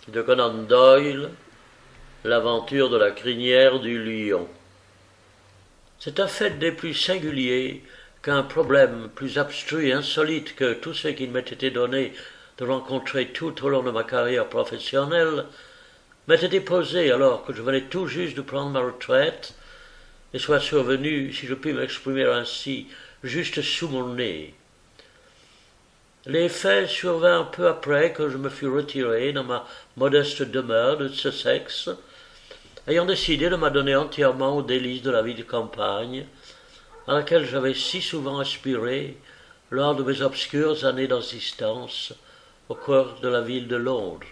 de Conan Doyle, l'aventure de la crinière du lion. C'est un fait des plus singuliers qu'un problème plus abstru et insolite que tout ce qu'il m'ait été donné de rencontrer tout au long de ma carrière professionnelle m'ait été posé alors que je venais tout juste de prendre ma retraite et soit survenu, si je puis m'exprimer ainsi, juste sous mon nez. Les faits survinrent peu après que je me fus retiré dans ma modeste demeure de Sussex, ayant décidé de m'adonner entièrement aux délices de la vie de campagne, à laquelle j'avais si souvent aspiré lors de mes obscures années d'assistance au cœur de la ville de Londres.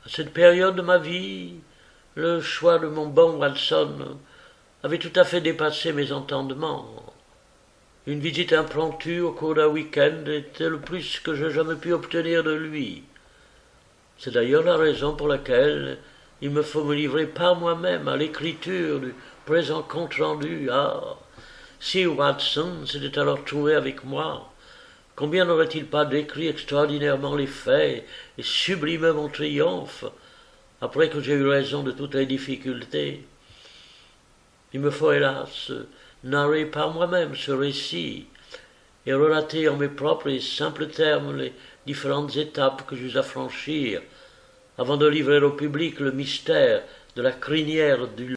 À cette période de ma vie, le choix de mon bon Watson avait tout à fait dépassé mes entendements. Une visite impromptue au cours d'un week-end était le plus que j'ai jamais pu obtenir de lui. C'est d'ailleurs la raison pour laquelle il me faut me livrer par moi-même à l'écriture du présent compte-rendu. Ah, si Watson s'était alors trouvé avec moi, combien n'aurait-il pas décrit extraordinairement les faits et sublimé mon triomphe, après que j'ai eu raison de toutes les difficultés. Il me faut, hélas, narrer par moi-même ce récit et relater en mes propres et simples termes les différentes étapes que j'eus à franchir avant de livrer au public le mystère de la crinière du lion.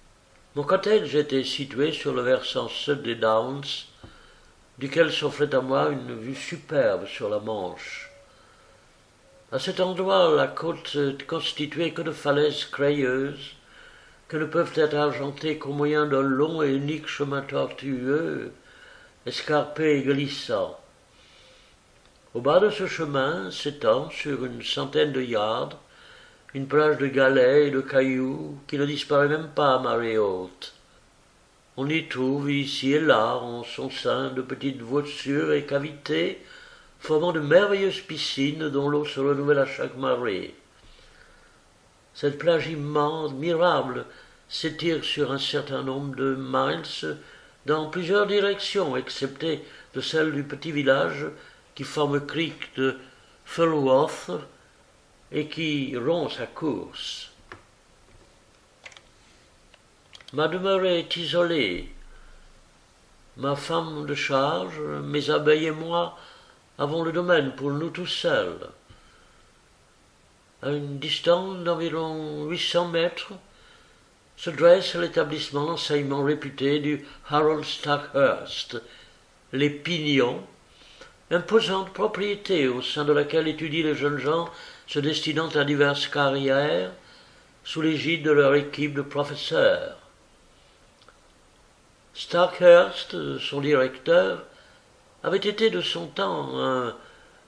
Mon cottage était situé sur le versant sud des Downs, duquel s'offrait à moi une vue superbe sur la Manche. À cet endroit, la côte constituée que de falaises crayeuses, que ne peuvent être argentées qu'au moyen d'un long et unique chemin tortueux, escarpé et glissant. Au bas de ce chemin s'étend, sur une centaine de yards, une plage de galets et de cailloux qui ne disparaît même pas à marée haute. On y trouve ici et là, en son sein, de petites voussures et cavités, formant de merveilleuses piscines dont l'eau se renouvelle à chaque marée. Cette plage immense, admirable, s'étire sur un certain nombre de miles dans plusieurs directions, excepté de celle du petit village qui forme le creek de Fulworth et qui rompt sa course. Ma demeure est isolée. Ma femme de charge, mes abeilles et moi avons le domaine pour nous tous seuls. À une distance d'environ 800 mètres se dresse l'établissement d'enseignement réputé du Harold Stockhurst, les Pignons, imposante propriété au sein de laquelle étudient les jeunes gens se destinant à diverses carrières sous l'égide de leur équipe de professeurs. Stockhurst, son directeur, avait été de son temps un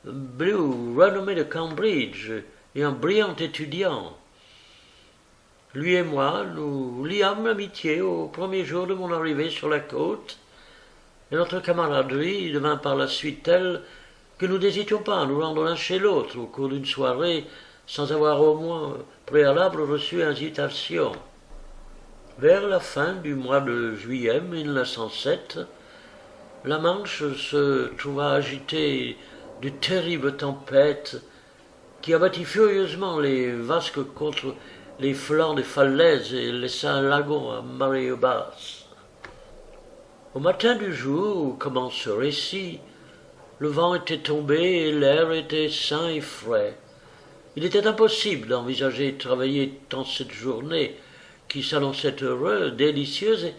blue renommé de Cambridge et un brillant étudiant. Lui et moi, nous liâmes l'amitié au premier jour de mon arrivée sur la côte, et notre camaraderie devint par la suite telle que nous n'hésitions pas à nous rendre l'un chez l'autre au cours d'une soirée sans avoir au moins préalable reçu invitation. Vers la fin du mois de juillet 1907, la Manche se trouva agitée de terribles tempêtes qui abattit furieusement les vasques contre les flancs des falaises et laissa un lagon à marée basse. Au matin du jour où commence ce récit, le vent était tombé et l'air était sain et frais. Il était impossible d'envisager de travailler tant cette journée, qui s'annonçait heureuse, délicieuse, et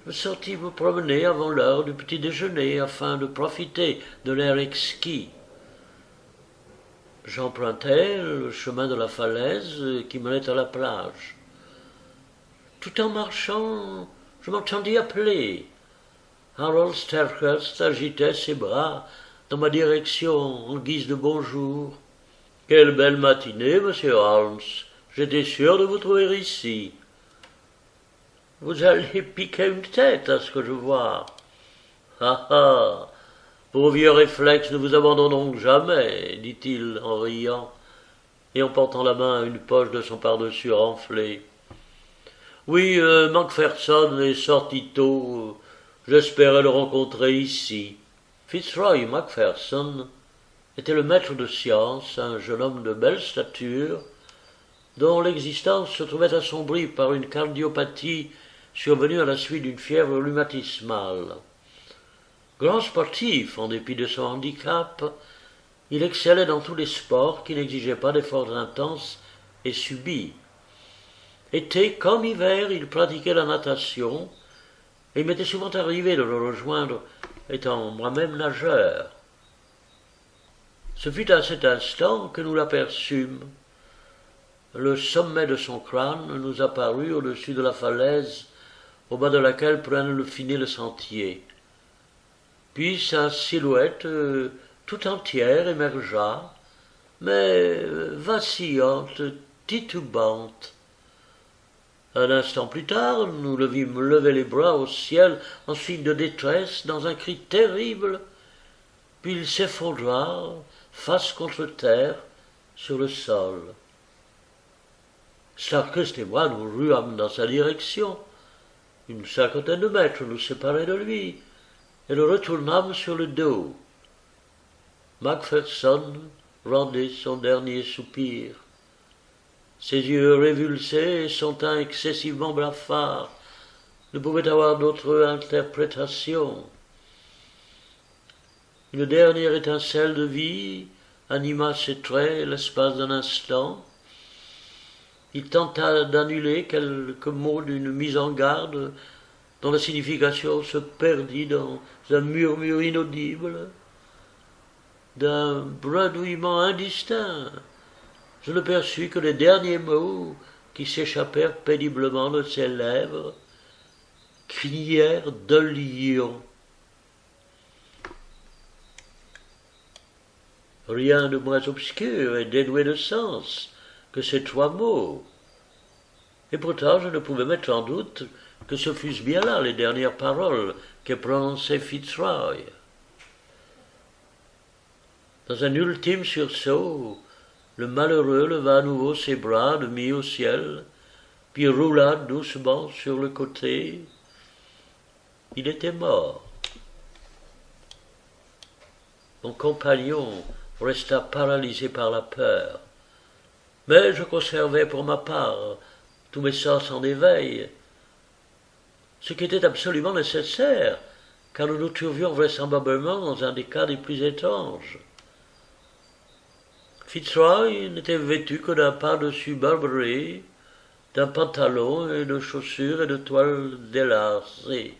je sortis me promener avant l'heure du petit déjeuner afin de profiter de l'air exquis. J'empruntai le chemin de la falaise qui menait à la plage. Tout en marchant, je m'entendis appeler. Harold Stockhurst agitait ses bras dans ma direction en guise de bonjour. « Quelle belle matinée, monsieur Holmes. J'étais sûr de vous trouver ici. »« Vous allez piquer une tête à ce que je vois. »« Ah ah, vos vieux réflexes ne vous abandonneront jamais, dit-il en riant et en portant la main à une poche de son pardessus renflé. Oui, Macpherson est sorti tôt. J'espérais le rencontrer ici. Fitzroy Macpherson était le maître de science, un jeune homme de belle stature, dont l'existence se trouvait assombrie par une cardiopathie survenue à la suite d'une fièvre rhumatismale. Grand sportif, en dépit de son handicap, il excellait dans tous les sports qui n'exigeaient pas d'efforts intenses et subis. Été comme hiver, il pratiquait la natation, et il m'était souvent arrivé de le rejoindre, étant moi-même nageur. Ce fut à cet instant que nous l'aperçûmes. Le sommet de son crâne nous apparut au-dessus de la falaise, au bas de laquelle prenait le fini le sentier. Puis sa silhouette tout entière émergea, mais vacillante, titubante. Un instant plus tard, nous le vîmes lever les bras au ciel en signe de détresse, dans un cri terrible, puis il s'effondra, face contre terre, sur le sol. Starkest et moi nous ruâmes dans sa direction. Une cinquantaine de mètres nous séparaient de lui, et le retournâmes sur le dos. Macpherson rendait son dernier soupir. Ses yeux révulsés et son teint excessivement blafard ne pouvaient avoir d'autre interprétation. Une dernière étincelle de vie anima ses traits l'espace d'un instant. Il tenta d'annuler quelques mots d'une mise en garde dont la signification se perdit dans un murmure inaudible, d'un bredouillement indistinct. Je ne perçus que les derniers mots qui s'échappèrent péniblement de ses lèvres. Crinière de lion. Rien de moins obscur et dénué de sens que ces trois mots. Et pourtant je ne pouvais mettre en doute que ce fussent bien là les dernières paroles que prononçait Fitzroy. Dans un ultime sursaut, le malheureux leva à nouveau ses bras demi au ciel, puis roula doucement sur le côté. Il était mort. Mon compagnon resta paralysé par la peur, mais je conservais pour ma part tous mes sens en éveil, ce qui était absolument nécessaire, car nous nous trouvions vraisemblablement dans un des cas les plus étranges. Fitzroy n'était vêtu que d'un par-dessus Burberry, d'un pantalon et de chaussures et de toiles délacées.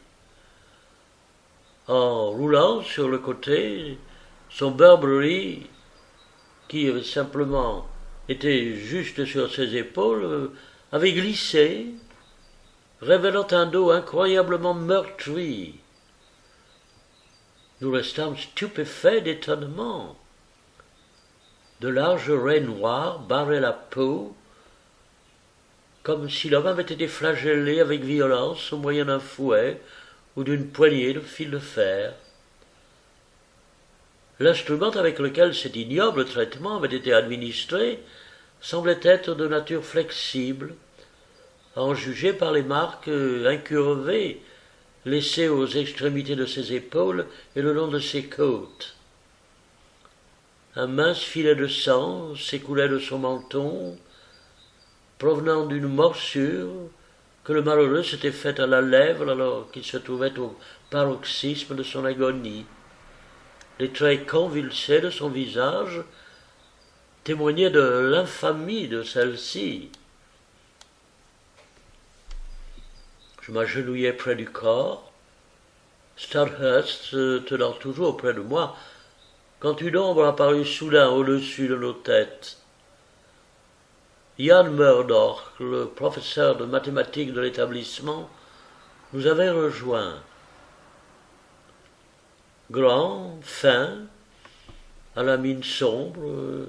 En roulant sur le côté, son Burberry, qui avait simplement été juste sur ses épaules, avait glissé, révélant un dos incroyablement meurtri. Nous restâmes stupéfaits d'étonnement. De larges raies noires barraient la peau, comme si l'homme avait été flagellé avec violence au moyen d'un fouet ou d'une poignée de fil de fer. L'instrument avec lequel cet ignoble traitement avait été administré semblait être de nature flexible, à en juger par les marques incurvées laissées aux extrémités de ses épaules et le long de ses côtes. Un mince filet de sang s'écoulait de son menton, provenant d'une morsure que le malheureux s'était faite à la lèvre alors qu'il se trouvait au paroxysme de son agonie. Les traits convulsés de son visage témoignaient de l'infamie de celle-ci. Je m'agenouillai près du corps, Stardust tenant toujours près de moi, quand une ombre apparut soudain au-dessus de nos têtes. Ian Murdoch, le professeur de mathématiques de l'établissement, nous avait rejoints. Grand, fin, à la mine sombre,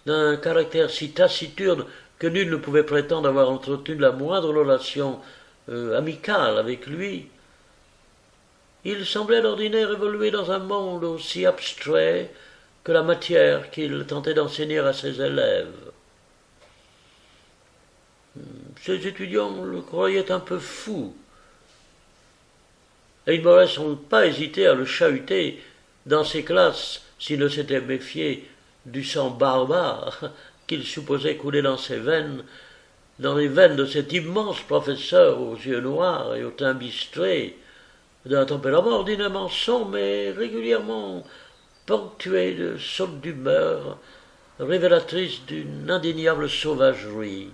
d'un caractère si taciturne que nul ne pouvait prétendre avoir entretenu la moindre relation amicale avec lui, il semblait d'ordinaire évoluer dans un monde aussi abstrait que la matière qu'il tentait d'enseigner à ses élèves. Ses étudiants le croyaient un peu fou, et ils n'auraient sans doute pas hésité à le chahuter dans ses classes s'il ne s'était méfié du sang barbare qu'il supposait couler dans ses veines dans les veines de cet immense professeur aux yeux noirs et au teint bistré, d'un tempérament ordinairement sombre mais régulièrement ponctué de sautes d'humeur révélatrices d'une indéniable sauvagerie.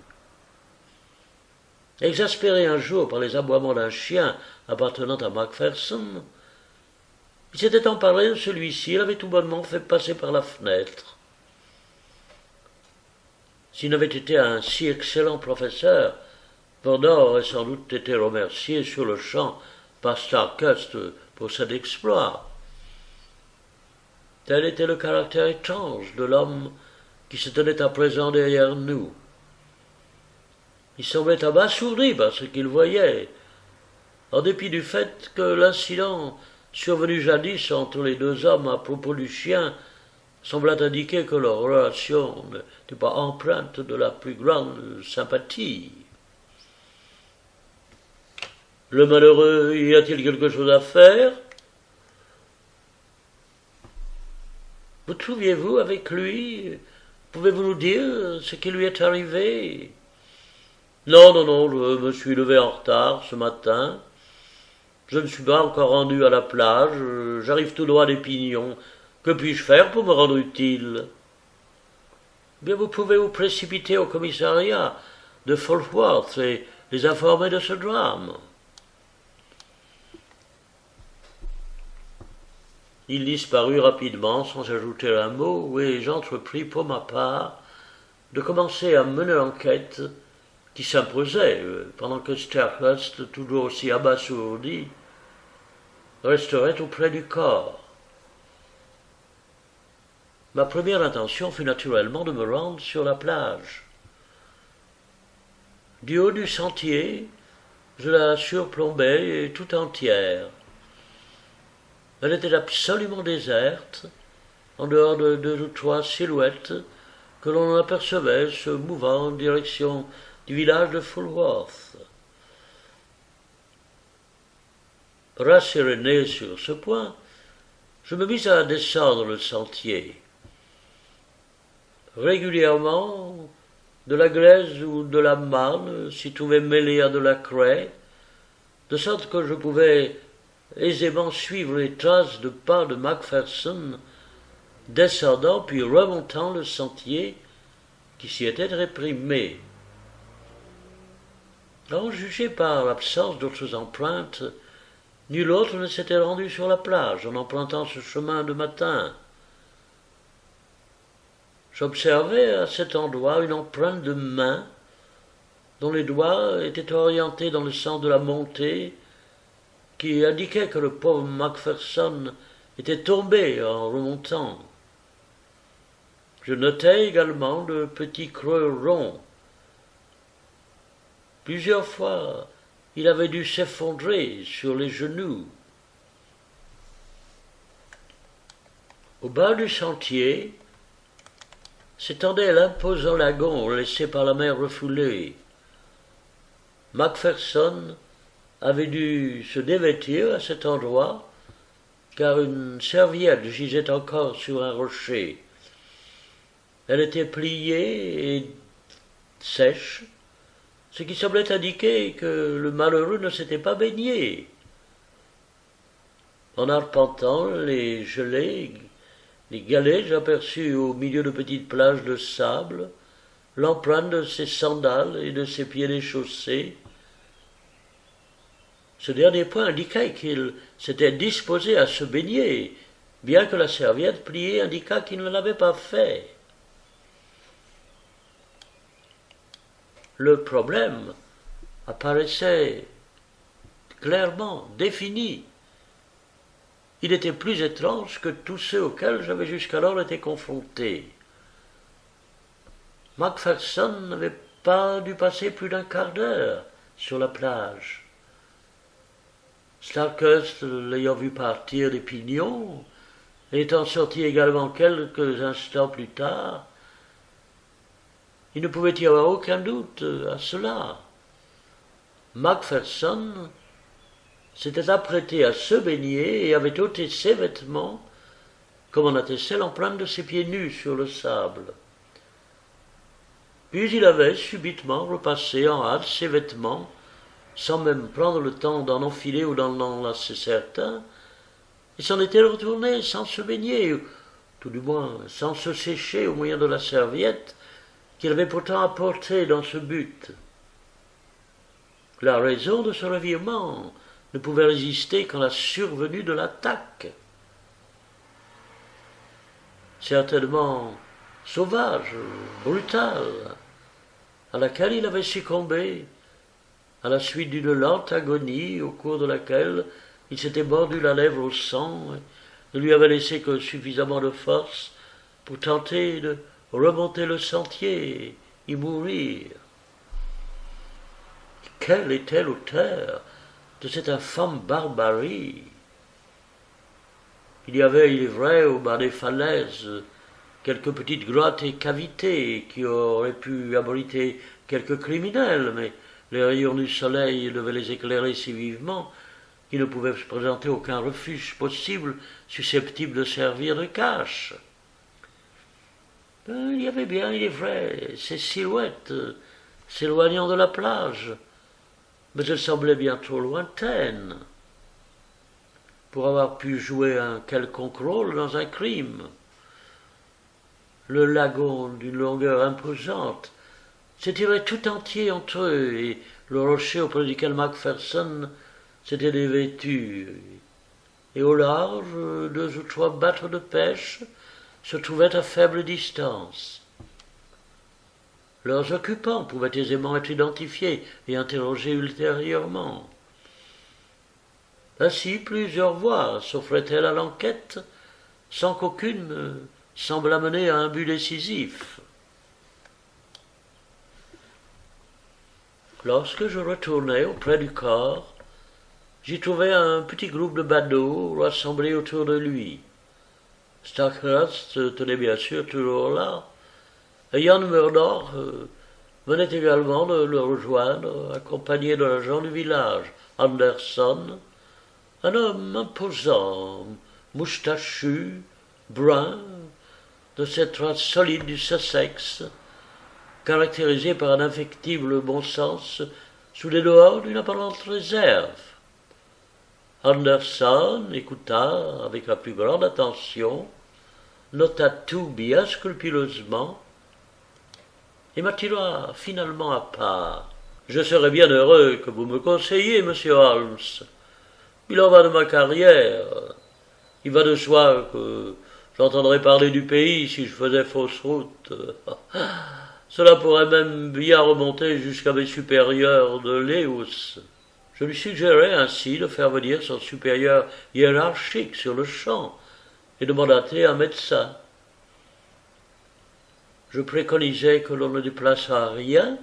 Exaspéré un jour par les aboiements d'un chien appartenant à Macpherson, il s'était emparé de celui-ci et l'avait tout bonnement fait passer par la fenêtre. S'il n'avait été un si excellent professeur, Verdun aurait sans doute été remercié sur le champ par Starkust pour cet exploit. Tel était le caractère étrange de l'homme qui se tenait à présent derrière nous. Il semblait abasourdi par ce qu'il voyait, en dépit du fait que l'incident survenu jadis entre les deux hommes à propos du chien semblait indiquer que leur relation n'était pas empreinte de la plus grande sympathie. Le malheureux, y a-t-il quelque chose à faire? Vous trouviez-vous avec lui? Pouvez-vous nous dire ce qui lui est arrivé? Non, je me suis levé en retard ce matin. Je ne suis pas encore rendu à la plage, j'arrive tout droit des Pignons. Que puis-je faire pour me rendre utile? Bien, vous pouvez vous précipiter au commissariat de Falworth et les informer de ce drame. Il disparut rapidement sans ajouter un mot, et j'entrepris pour ma part de commencer à mener l'enquête qui s'imposait, pendant que Starkust, toujours aussi abasourdi, resterait auprès du corps. Ma première intention fut naturellement de me rendre sur la plage. Du haut du sentier, je la surplombais tout entière. Elle était absolument déserte, en dehors de deux ou trois silhouettes que l'on apercevait se mouvant en direction du village de Falworth. Rasséréné sur ce point, je me mis à descendre le sentier. Régulièrement, de la glaise ou de la marne s'y trouvait mêlée à de la craie, de sorte que je pouvais aisément suivre les traces de pas de Macpherson, descendant puis remontant le sentier qui s'y était réprimé. En jugé par l'absence d'autres empreintes, nul autre ne s'était rendu sur la plage en empruntant ce chemin de matin. J'observai à cet endroit une empreinte de main dont les doigts étaient orientés dans le sens de la montée, qui indiquait que le pauvre Macpherson était tombé en remontant. Je notai également de petits creux ronds. Plusieurs fois, il avait dû s'effondrer sur les genoux. Au bas du sentier s'étendait l'imposant lagon laissé par la mer refoulée. Macpherson avait dû se dévêtir à cet endroit, car une serviette gisait encore sur un rocher. Elle était pliée et sèche, ce qui semblait indiquer que le malheureux ne s'était pas baigné. En arpentant les gelées, les galets, j'aperçus au milieu de petites plages de sable l'empreinte de ses sandales et de ses pieds déchaussés. Ce dernier point indiquait qu'il s'était disposé à se baigner, bien que la serviette pliée indiqua qu'il ne l'avait pas fait. Le problème apparaissait clairement défini. Il était plus étrange que tous ceux auxquels j'avais jusqu'alors été confronté. Macpherson n'avait pas dû passer plus d'un quart d'heure sur la plage. Starkust, l'ayant vu partir des Pignons, étant sorti également quelques instants plus tard, il ne pouvait y avoir aucun doute à cela. Macpherson s'était apprêté à se baigner et avait ôté ses vêtements, comme en attestait l'empreinte de ses pieds nus sur le sable. Puis il avait subitement repassé en hâte ses vêtements, sans même prendre le temps d'en enfiler ou d'en enlacer certains. Il s'en était retourné sans se baigner, ou tout du moins sans se sécher au moyen de la serviette qu'il avait pourtant apportée dans ce but. La raison de ce revirement ne pouvait résister qu'en la survenue de l'attaque. Certainement sauvage, brutale, à laquelle il avait succombé, à la suite d'une lente agonie au cours de laquelle il s'était mordu la lèvre au sang et ne lui avait laissé que suffisamment de force pour tenter de remonter le sentier et y mourir. Quel était l'auteur de cette infâme barbarie? Il y avait, il est vrai, au bas des falaises, quelques petites grottes et cavités qui auraient pu abriter quelques criminels, mais les rayons du soleil devaient les éclairer si vivement qu'il ne pouvait se présenter aucun refuge possible susceptible de servir de cache. Il y avait bien, il est vrai, ces silhouettes s'éloignant de la plage, mais elles semblaient bien trop lointaines pour avoir pu jouer un quelconque rôle dans un crime. Le lagon, d'une longueur imposante, s'étirait tout entier entre eux, et le rocher auprès duquel Macpherson s'était dévêtu. Et au large, 2 ou 3 bateaux de pêche se trouvaient à faible distance. Leurs occupants pouvaient aisément être identifiés et interrogés ultérieurement. Ainsi, plusieurs voies s'offraient-elles à l'enquête, sans qu'aucune semblât mener à un but décisif. Lorsque je retournai auprès du corps, j'y trouvai un petit groupe de badauds rassemblés autour de lui. Stockhurst tenait bien sûr toujours là, et Jan Murdoch venait également de le rejoindre, accompagné de l'agent du village, Anderson, un homme imposant, moustachu, brun, de cette race solide du Sussex, caractérisé par un infectible bon sens sous les dehors d'une apparente réserve. Anderson écouta avec la plus grande attention, nota tout bien scrupuleusement, et m'attira finalement à part. « Je serais bien heureux que vous me conseilliez, monsieur Holmes. Il en va de ma carrière. Il va de soi que j'entendrais parler du pays si je faisais fausse route. Cela pourrait même bien remonter jusqu'à mes supérieurs de Leus. » Je lui suggérai ainsi de faire venir son supérieur hiérarchique sur le champ et de mandater un médecin. Je préconisais que l'on ne déplaçât rien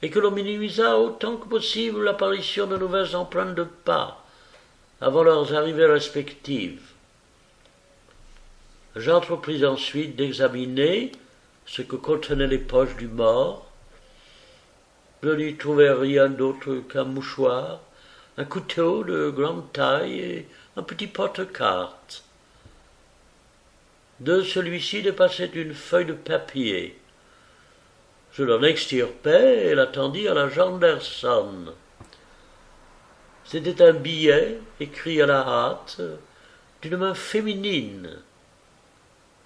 et que l'on minimisât autant que possible l'apparition de nouvelles empreintes de pas avant leurs arrivées respectives. J'entrepris ensuite d'examiner ce que contenaient les poches du mort. Je n'y trouvai rien d'autre qu'un mouchoir, un couteau de grande taille et un petit porte-cartes. De celui-ci dépassait une feuille de papier. Je l'en extirpai et l'attendis à l'agent Anderson. C'était un billet écrit à la hâte d'une main féminine.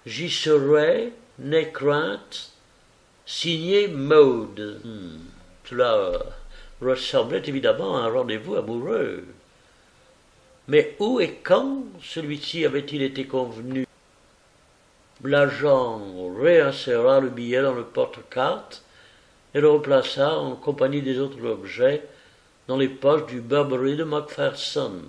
J'y serais, n'aie crainte, signé Maud. Cela ressemblait évidemment à un rendez-vous amoureux. Mais où et quand celui-ci avait-il été convenu? L'agent réinséra le billet dans le porte-cartes et le replaça en compagnie des autres objets dans les poches du Burberry de Macpherson.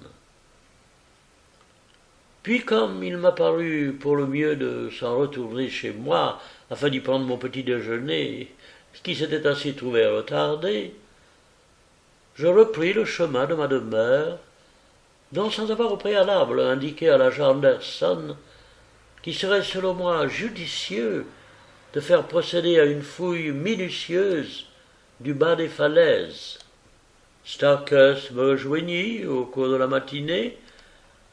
Puis, comme il m'a paru pour le mieux de s'en retourner chez moi afin d'y prendre mon petit déjeuner, qui s'était ainsi trouvé retardé, je repris le chemin de ma demeure, dont sans avoir au préalable indiqué à l'agent Anderson qu'il serait selon moi judicieux de faire procéder à une fouille minutieuse du bas des falaises. Stockhurst me rejoignit au cours de la matinée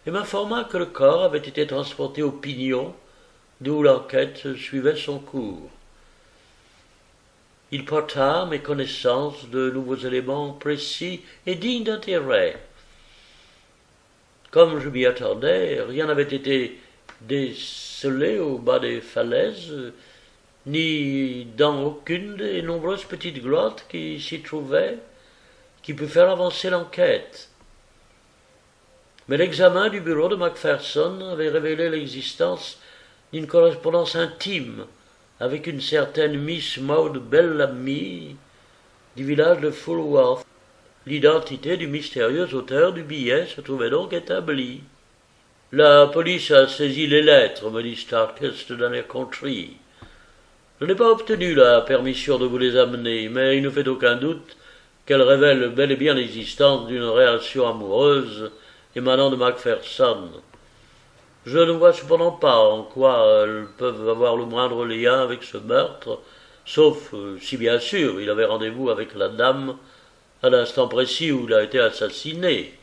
et m'informa que le corps avait été transporté au Pignon, d'où l'enquête suivait son cours. Il porta à mes connaissances de nouveaux éléments précis et dignes d'intérêt. Comme je m'y attendais, rien n'avait été décelé au bas des falaises, ni dans aucune des nombreuses petites grottes qui s'y trouvaient, qui put faire avancer l'enquête. Mais l'examen du bureau de Macpherson avait révélé l'existence d'une correspondance intime avec une certaine Miss Maud Bellamy du village de Fulworth. L'identité du mystérieux auteur du billet se trouvait donc établie. La police a saisi les lettres, me dit Starkest d'un air contrit. Je n'ai pas obtenu la permission de vous les amener, mais il ne fait aucun doute qu'elles révèlent bel et bien l'existence d'une relation amoureuse émanant de Macpherson. Je ne vois cependant pas en quoi elles peuvent avoir le moindre lien avec ce meurtre, sauf si bien sûr il avait rendez-vous avec la dame à l'instant précis où il a été assassiné.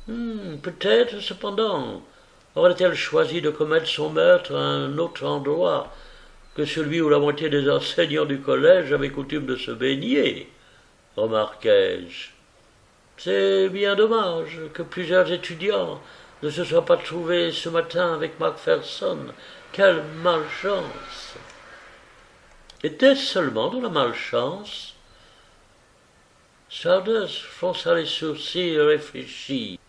Peut-être, cependant, aurait-elle choisi de commettre son meurtre à un autre endroit que celui où la moitié des enseignants du collège avaient coutume de se baigner, remarquai-je. C'est bien dommage que plusieurs étudiants ne se soient pas trouvés ce matin avec Macpherson. Quelle malchance! Était-ce seulement de la malchance? Stardust fronça les sourcils et réfléchit.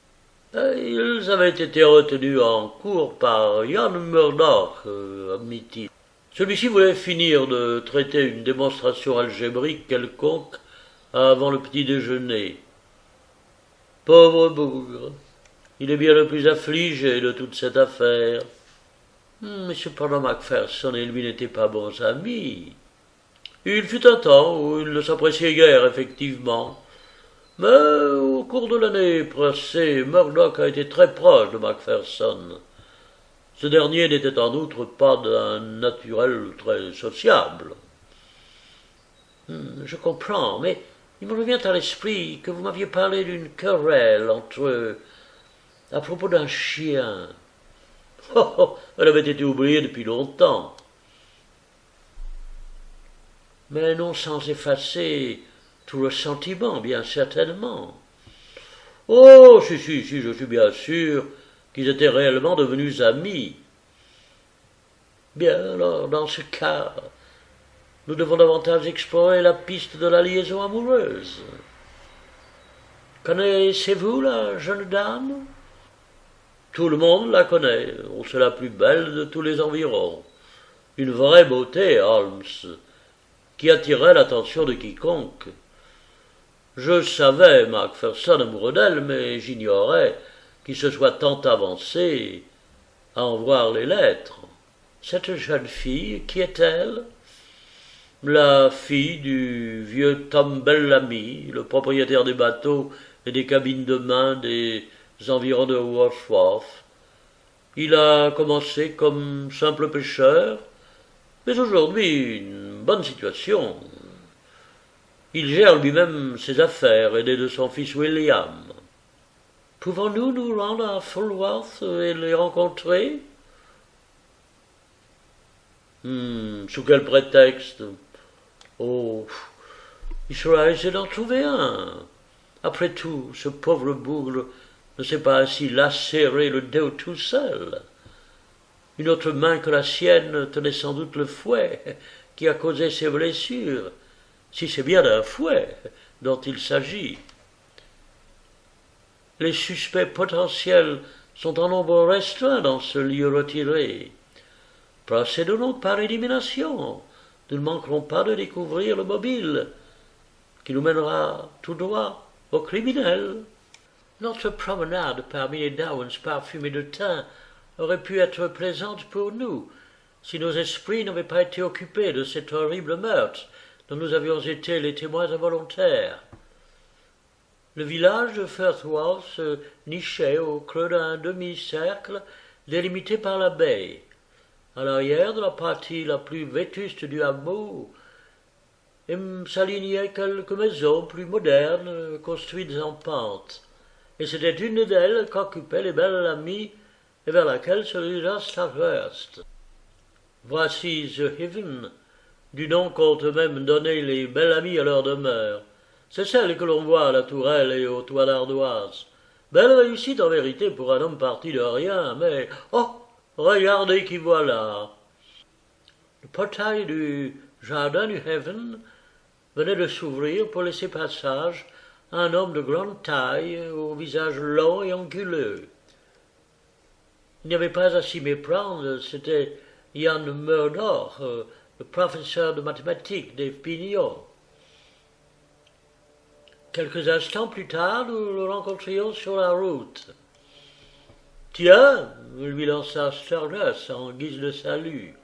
Ils avaient été retenus en cours par Jan Murdoch, admit-il. Celui-ci voulait finir de traiter une démonstration algébrique quelconque avant le petit déjeuner. Pauvre bougre, il est bien le plus affligé de toute cette affaire. Mais cependant Macpherson et lui n'étaient pas bons amis. Il fut un temps où ils ne s'appréciaient guère, effectivement. Mais au cours de l'année passée, Murdoch a été très proche de Macpherson. Ce dernier n'était en outre pas d'un naturel très sociable. Je comprends, mais il me revient à l'esprit que vous m'aviez parlé d'une querelle entre eux à propos d'un chien. Oh, elle avait été oubliée depuis longtemps. Mais non sans effacer tout le sentiment, bien certainement. Oh, si, je suis bien sûr qu'ils étaient réellement devenus amis. Bien, alors, dans ce cas, nous devons davantage explorer la piste de la liaison amoureuse. Connaissez-vous la jeune dame? Tout le monde la connaît, c'est la plus belle de tous les environs. Une vraie beauté, Holmes, qui attirait l'attention de quiconque. Je savais Macpherson amoureux d'elle, mais j'ignorais qu'il se soit tant avancé à en voir les lettres. Cette jeune fille, qui est-elle? La fille du vieux Tom Bellamy, le propriétaire des bateaux et des cabines de main des environs de Wordsworth. Il a commencé comme simple pêcheur, mais aujourd'hui une bonne situation. Il gère lui-même ses affaires, aidé de son fils William. Pouvons-nous nous rendre à Fulworth et les rencontrer? Sous quel prétexte? Oh, il sera aisé d'en trouver un. Après tout, ce pauvre bougre ne s'est pas ainsi lacéré le dos tout seul. Une autre main que la sienne tenait sans doute le fouet qui a causé ses blessures, si c'est bien d'un fouet dont il s'agit. Les suspects potentiels sont en nombre restreint dans ce lieu retiré. Procédons donc par élimination. Nous ne manquerons pas de découvrir le mobile qui nous mènera tout droit au criminel. Notre promenade parmi les downs parfumés de thym aurait pu être plaisante pour nous, si nos esprits n'avaient pas été occupés de cet horrible meurtre dont nous avions été les témoins involontaires. Le village de Firthworth se nichait au creux d'un demi-cercle délimité par la baie. À l'arrière de la partie la plus vétuste du hameau, s'alignaient quelques maisons plus modernes construites en pente, et c'était une d'elles qu'occupaient les Bellamy et vers laquelle se dirigea Starhurst. Voici The Haven, Du nom qu'ont eux-mêmes donné les Bel-Amis à leur demeure. C'est celle que l'on voit à la Tourelle et au toit d'Ardoise. Belle réussite en vérité pour un homme parti de rien, mais oh, regardez qui voilà. Le portail du jardin du Heaven venait de s'ouvrir pour laisser passage à un homme de grande taille, au visage long et anguleux. Il n'y avait pas à s'y méprendre, c'était Ian Murdoch, le professeur de mathématiques des Pignons. Quelques instants plus tard, nous le rencontrions sur la route. Tiens, lui lança Stardust en guise de salut.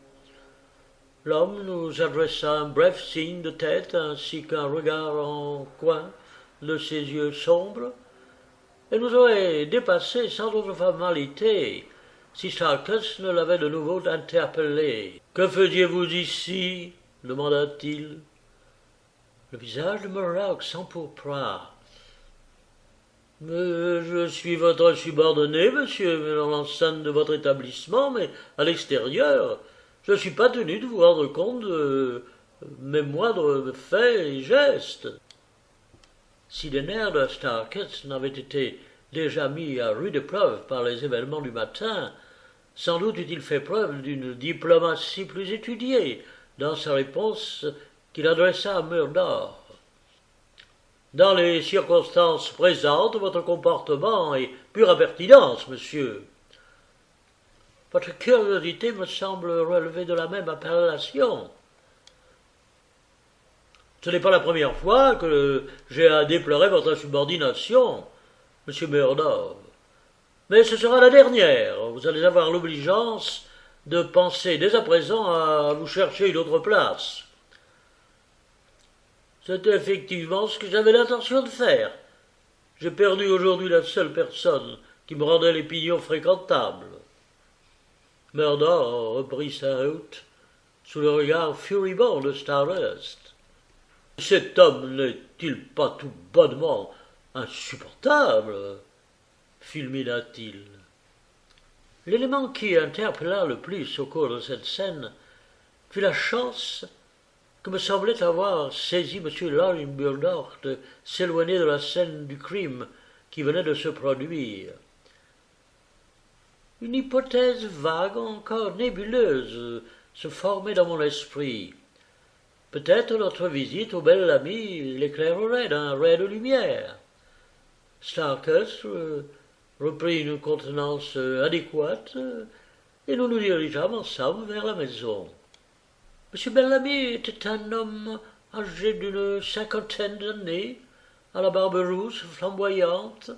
L'homme nous adressa un bref signe de tête ainsi qu'un regard en coin de ses yeux sombres, et nous aurait dépassé sans autre formalité si Starkus ne l'avait de nouveau interpellé. « Que faisiez-vous ici » demanda-t-il. Le visage de Murdoch s'empourpra. « Je suis votre subordonné, monsieur, dans l'enceinte de votre établissement, mais à l'extérieur, je ne suis pas tenu de vous rendre compte de mes moindres faits et gestes. » Si les nerfs de Starkus n'avaient été déjà mis à rude épreuve par les événements du matin, sans doute eût-il fait preuve d'une diplomatie plus étudiée dans sa réponse qu'il adressa à Murdoch. Dans les circonstances présentes, votre comportement est pure impertinence, monsieur. Votre curiosité me semble relever de la même appellation. Ce n'est pas la première fois que j'ai à déplorer votre insubordination, monsieur Murdoch. Mais ce sera la dernière. Vous allez avoir l'obligeance de penser dès à présent à vous chercher une autre place. C'est effectivement ce que j'avais l'intention de faire. J'ai perdu aujourd'hui la seule personne qui me rendait les Pignons fréquentables. Murdoch reprit sa route sous le regard furibond de Stardust. Cet homme n'est-il pas tout bonnement insupportable? Fulmina-t-il. L'élément qui interpella le plus au cours de cette scène fut la chance que me semblait avoir saisi M. Loring Murdoch de s'éloigner de la scène du crime qui venait de se produire. Une hypothèse vague, encore nébuleuse, se formait dans mon esprit. Peut-être notre visite au bel ami l'éclairerait d'un ray de lumière. Starkus reprit une contenance adéquate, et nous nous dirigeâmes ensemble vers la maison. M. Bellamy était un homme âgé d'une cinquantaine d'années, à la barbe rousse flamboyante.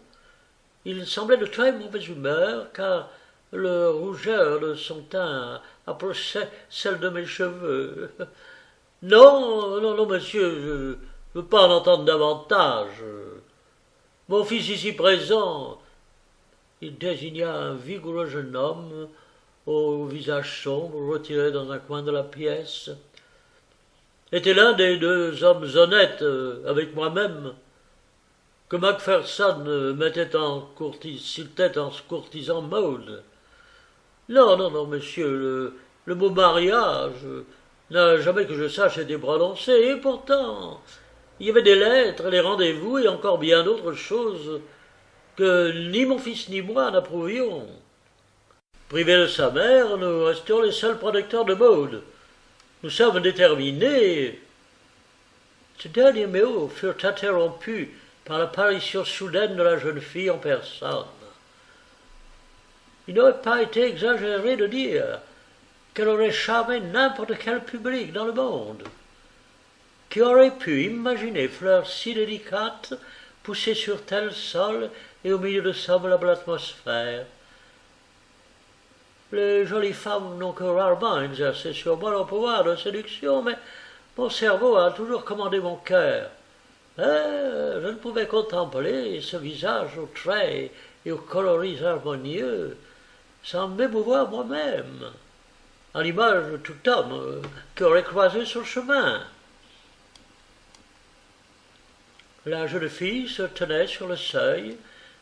Il semblait de très mauvaise humeur, car le rougeur de son teint approchait celle de mes cheveux. « Non, monsieur, je ne veux pas en entendre davantage. Mon fils ici présent, il désigna un vigoureux jeune homme au visage sombre, retiré dans un coin de la pièce, était l'un des deux hommes honnêtes avec moi-même que Macpherson mettait en courtisan Maud. Non, monsieur, le mot mariage n'a jamais que je sache été prononcé, et pourtant il y avait des lettres, des rendez-vous et encore bien d'autres choses que ni mon fils ni moi n'approuvions. Privé de sa mère, nous restions les seuls protecteurs de Maud. Nous sommes déterminés. » Ces derniers mots furent interrompus par l'apparition soudaine de la jeune fille en personne. Il n'aurait pas été exagéré de dire qu'elle aurait charmé n'importe quel public dans le monde. Qui aurait pu imaginer fleurs si délicates poussées sur tel sol et au milieu de semblable atmosphère? Les jolies femmes n'ont que rarement exercé sur moi leur pouvoir de séduction, mais mon cerveau a toujours commandé mon cœur. Je ne pouvais contempler ce visage aux traits et aux coloris harmonieux sans m'émouvoir moi-même, à l'image de tout homme qui aurait croisé son chemin. La jeune fille se tenait sur le seuil,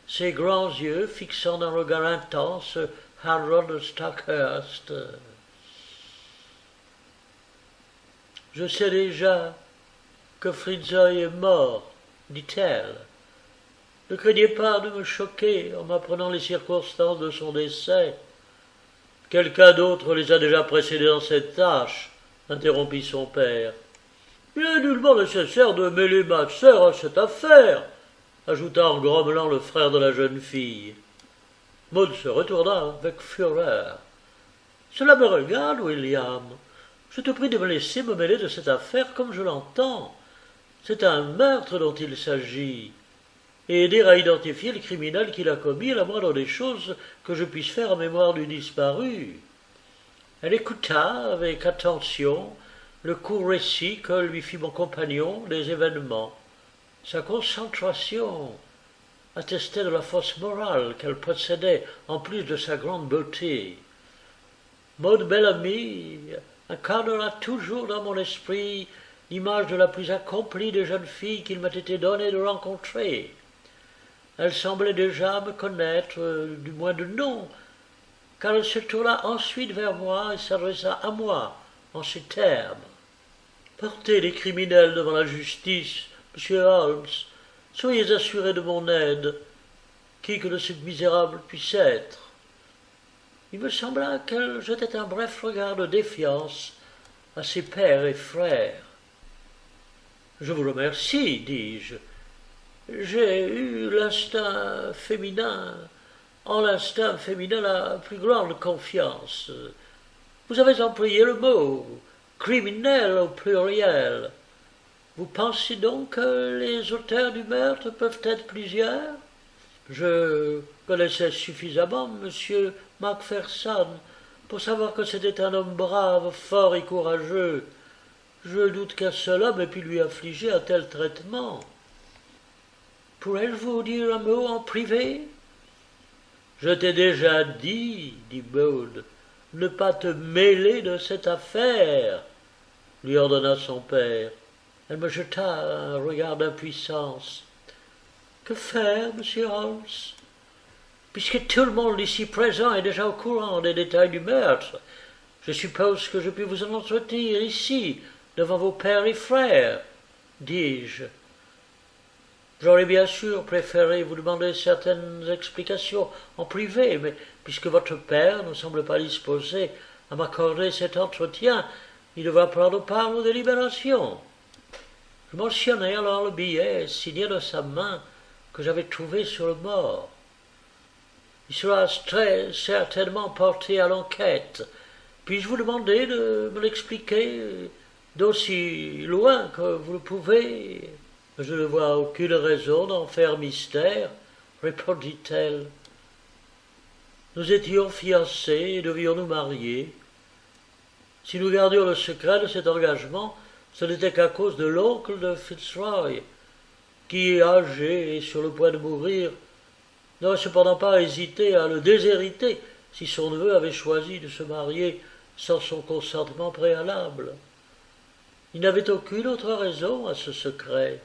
ses grands yeux fixant d'un regard intense Harold Stockhurst. Je sais déjà que Fritzoy est mort, dit-elle. Ne craignez pas de me choquer en m'apprenant les circonstances de son décès. Quelqu'un d'autre les a déjà précédés dans cette tâche, interrompit son père. Il est nullement nécessaire de mêler ma sœur à cette affaire, ajouta en grommelant le frère de la jeune fille. Maud se retourna avec fureur. Cela me regarde, William. Je te prie de me laisser me mêler de cette affaire comme je l'entends. C'est un meurtre dont il s'agit. Et aider à identifier le criminel qui l'a commis est la moindre des choses que je puisse faire en mémoire du disparu. Elle écouta avec attention le court récit que lui fit mon compagnon des événements. Sa concentration attestait de la force morale qu'elle possédait en plus de sa grande beauté. Maud Bellamy incarnera toujours dans mon esprit l'image de la plus accomplie des jeunes filles qu'il m'a été donné de rencontrer. Elle semblait déjà me connaître, du moins de nom, car elle se tourna ensuite vers moi et s'adressa à moi en ces termes. Portez les criminels devant la justice, monsieur Holmes. Soyez assuré de mon aide, qui que de ce misérable puisse être. Il me sembla qu'elle jetait un bref regard de défiance à ses pères et frères. Je vous remercie, dis-je. J'ai eu l'instinct féminin, en l'instinct féminin la plus grande confiance. Vous avez employé le mot criminel au pluriel. Vous pensez donc que les auteurs du meurtre peuvent être plusieurs? Je connaissais suffisamment M. Macpherson pour savoir que c'était un homme brave, fort et courageux. Je doute qu'un seul homme ait pu lui affliger un tel traitement. Pourrais-je vous dire un mot en privé? Je t'ai déjà dit Maud, ne pas te mêler de cette affaire, lui ordonna son père. Elle me jeta un regard d'impuissance. Que faire, monsieur Holmes? Puisque tout le monde ici présent est déjà au courant des détails du meurtre, je suppose que je puis vous en entretenir ici, devant vos pères et frères, dis-je. J'aurais bien sûr préféré vous demander certaines explications en privé, mais puisque votre père ne semble pas disposé à m'accorder cet entretien, il devra prendre part aux délibérations. Je mentionnai alors le billet signé de sa main que j'avais trouvé sur le mort. Il sera très certainement porté à l'enquête. Puis-je vous demander de me l'expliquer d'aussi loin que vous le pouvez? Je ne vois aucune raison d'en faire mystère, répondit-elle. Nous étions fiancés et devions nous marier. Si nous gardions le secret de cet engagement, ce n'était qu'à cause de l'oncle de Fitzroy, qui, âgé et sur le point de mourir, n'aurait cependant pas hésité à le déshériter si son neveu avait choisi de se marier sans son consentement préalable. Il n'avait aucune autre raison à ce secret.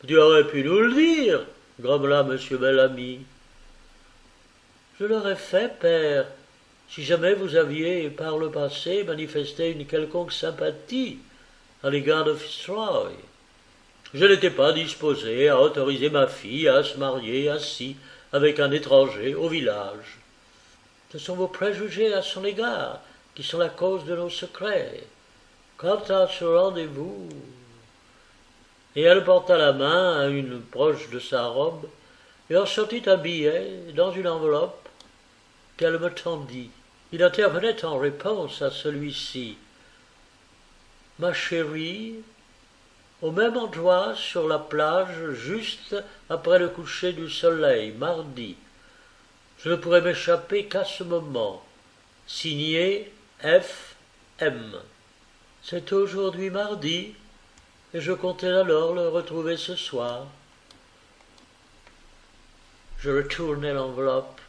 « Tu aurais pu nous le dire, » grommela M. Bellamy. « Je l'aurais fait, père, si jamais vous aviez, par le passé, manifesté une quelconque sympathie à l'égard de Fitzroy. Je n'étais pas disposé à autoriser ma fille à se marier ainsi avec un étranger au village. Ce sont vos préjugés à son égard qui sont la cause de nos secrets. Quant à ce rendez-vous... » Et elle porta la main à une poche de sa robe et en sortit un billet dans une enveloppe qu'elle me tendit. Il intervenait en réponse à celui-ci. « Ma chérie, au même endroit sur la plage, juste après le coucher du soleil, mardi. Je ne pourrais m'échapper qu'à ce moment. Signé F. M. C'est aujourd'hui mardi, et je comptais alors le retrouver ce soir. » Je retournai l'enveloppe.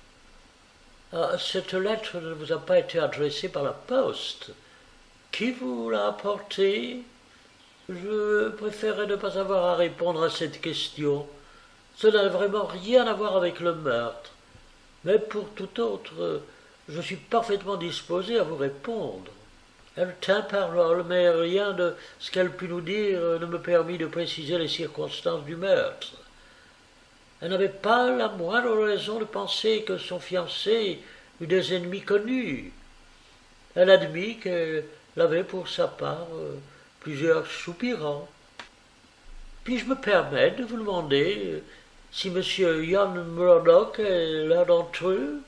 « Cette lettre ne vous a pas été adressée par la poste. Qui vous l'a apportée? Je préférerais ne pas avoir à répondre à cette question. Cela n'a vraiment rien à voir avec le meurtre. Mais pour tout autre, je suis parfaitement disposé à vous répondre. » Elle tint parole, mais rien de ce qu'elle put nous dire ne me permit de préciser les circonstances du meurtre. Elle n'avait pas la moindre raison de penser que son fiancé eût des ennemis connus. Elle admit qu'elle avait pour sa part plusieurs soupirants. Puis-je me permettre de vous demander si M. John Murdoch est l'un d'entre eux?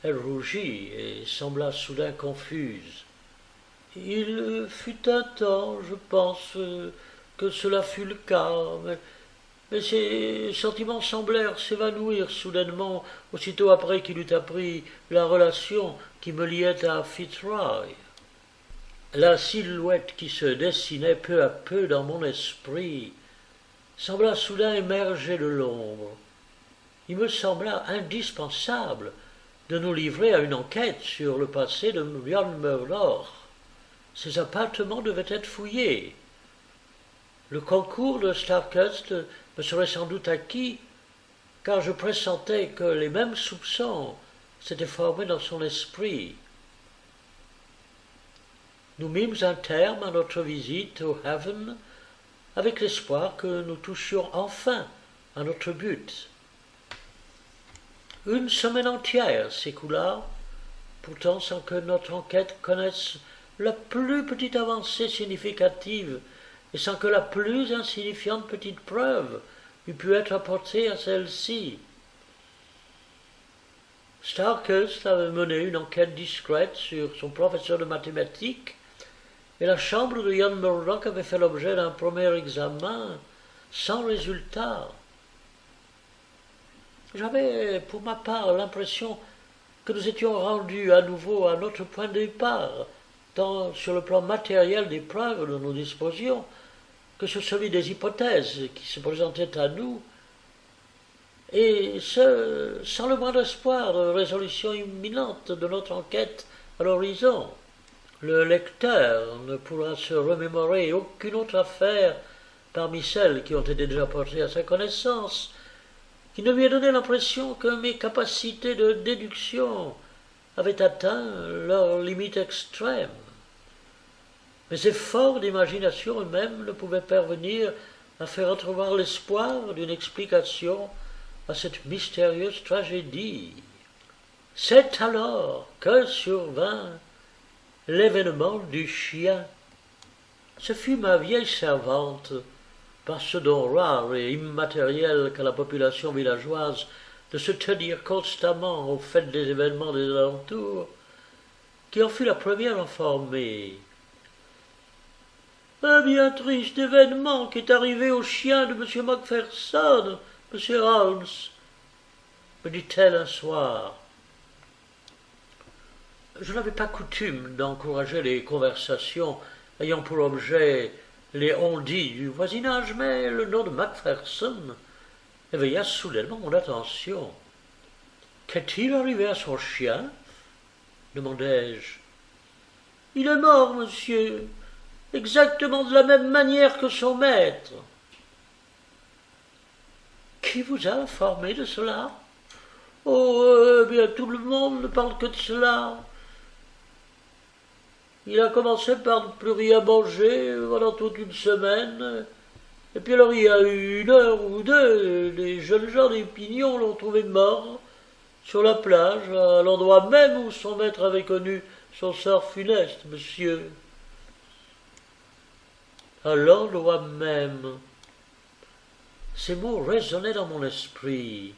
Elle rougit et sembla soudain confuse. Il fut un temps, je pense, que cela fut le cas, mais ses sentiments semblèrent s'évanouir soudainement, aussitôt après qu'il eut appris la relation qui me liait à Fitzroy. La silhouette qui se dessinait peu à peu dans mon esprit sembla soudain émerger de l'ombre. Il me sembla indispensable de nous livrer à une enquête sur le passé de John Murdoch. Ses appartements devaient être fouillés. Le concours de Starkhurst me serait sans doute acquis, car je pressentais que les mêmes soupçons s'étaient formés dans son esprit. Nous mîmes un terme à notre visite au Haven avec l'espoir que nous touchions enfin à notre but. Une semaine entière s'écoula, pourtant sans que notre enquête connaisse la plus petite avancée significative et sans que la plus insignifiante petite preuve eût pu être apportée à celle-ci. Starkhurst avait mené une enquête discrète sur son professeur de mathématiques et la chambre de John Murdoch avait fait l'objet d'un premier examen sans résultat. J'avais, pour ma part, l'impression que nous étions rendus à nouveau à notre point de départ, tant sur le plan matériel des preuves dont nous disposions, que sur celui des hypothèses qui se présentaient à nous, et ce, sans le moindre espoir de résolution imminente de notre enquête à l'horizon. Le lecteur ne pourra se remémorer aucune autre affaire parmi celles qui ont été déjà portées à sa connaissance, qui ne lui ait donné l'impression que mes capacités de déduction avaient atteint leur limite extrême. Mes efforts d'imagination eux-mêmes ne pouvaient parvenir à faire entrevoir l'espoir d'une explication à cette mystérieuse tragédie. C'est alors que survint l'événement du chien. Ce fut ma vieille servante, par ce don rare et immatériel qu'a la population villageoise de se tenir constamment au fait des événements des alentours, qui en fut la première informée. Un bien triste événement qui est arrivé au chien de M. Macpherson, M. Holmes, me dit-elle un soir. Je n'avais pas coutume d'encourager les conversations ayant pour objet les on-dit du voisinage, mais le nom de Macpherson éveilla soudainement mon attention. « Qu'est-il arrivé à son chien ?» demandai-je. « Il est mort, monsieur, exactement de la même manière que son maître. »« Qui vous a informé de cela ?»« Oh, bien, tout le monde ne parle que de cela. Il a commencé par ne plus rien manger pendant toute une semaine. Et puis alors il y a eu 1 heure ou 2, les jeunes gens des Pignons l'ont trouvé mort sur la plage, à l'endroit même où son maître avait connu son sort funeste, monsieur. À l'endroit même. Ces mots résonnaient dans mon esprit.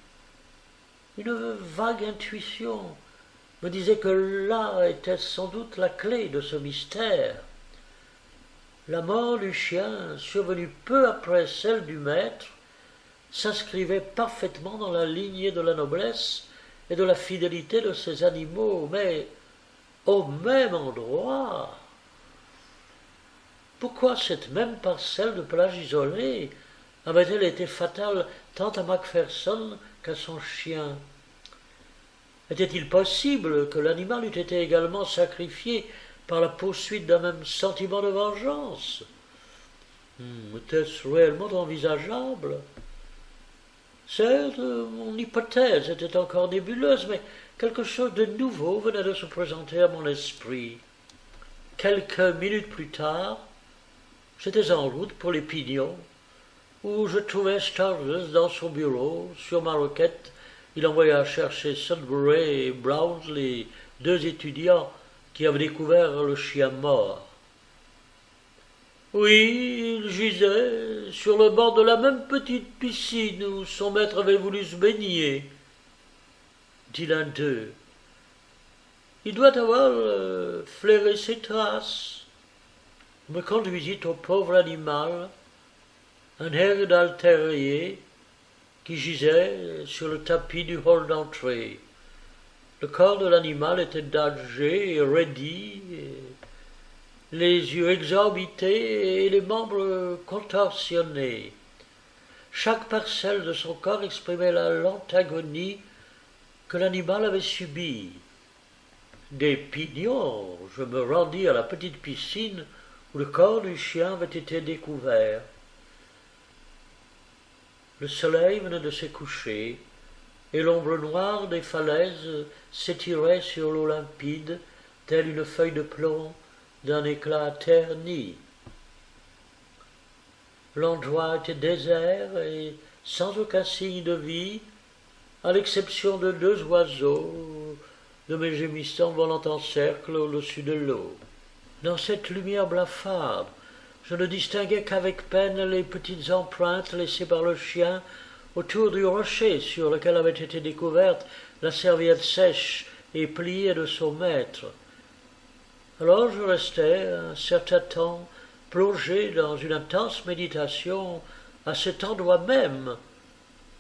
Une vague intuition me disait que là était sans doute la clé de ce mystère. La mort du chien, survenue peu après celle du maître, s'inscrivait parfaitement dans la lignée de la noblesse et de la fidélité de ces animaux, mais au même endroit. Pourquoi cette même parcelle de plage isolée avait-elle été fatale tant à Macpherson qu'à son chien? Était-il possible que l'animal eût été également sacrifié par la poursuite d'un même sentiment de vengeance? Était-ce réellement envisageable? Certes, mon hypothèse était encore nébuleuse, mais quelque chose de nouveau venait de se présenter à mon esprit. Quelques minutes plus tard, j'étais en route pour les Pignons, où je trouvais Sturgis dans son bureau. Sur ma requête, il envoya chercher Sudbury et Browns, les deux étudiants qui avaient découvert le chien mort. Oui, il gisait sur le bord de la même petite piscine où son maître avait voulu se baigner, dit l'un d'eux. Il doit avoir flairé ses traces. Je me conduisit au pauvre animal, un Airedale terrier, qui gisait sur le tapis du hall d'entrée. Le corps de l'animal était âgé et raidi, les yeux exorbités et les membres contorsionnés. Chaque parcelle de son corps exprimait la lente agonie que l'animal avait subie. Des Pignons, je me rendis à la petite piscine où le corps du chien avait été découvert. Le soleil venait de se coucher, et l'ombre noire des falaises s'étirait sur l'eau limpide, telle une feuille de plomb d'un éclat terni. L'endroit était désert et sans aucun signe de vie, à l'exception de deux oiseaux, de mes gémissants volant en cercle au-dessus de l'eau. Dans cette lumière blafarde, je ne distinguais qu'avec peine les petites empreintes laissées par le chien autour du rocher sur lequel avait été découverte la serviette sèche et pliée de son maître. Alors je restai un certain temps plongé dans une intense méditation à cet endroit même,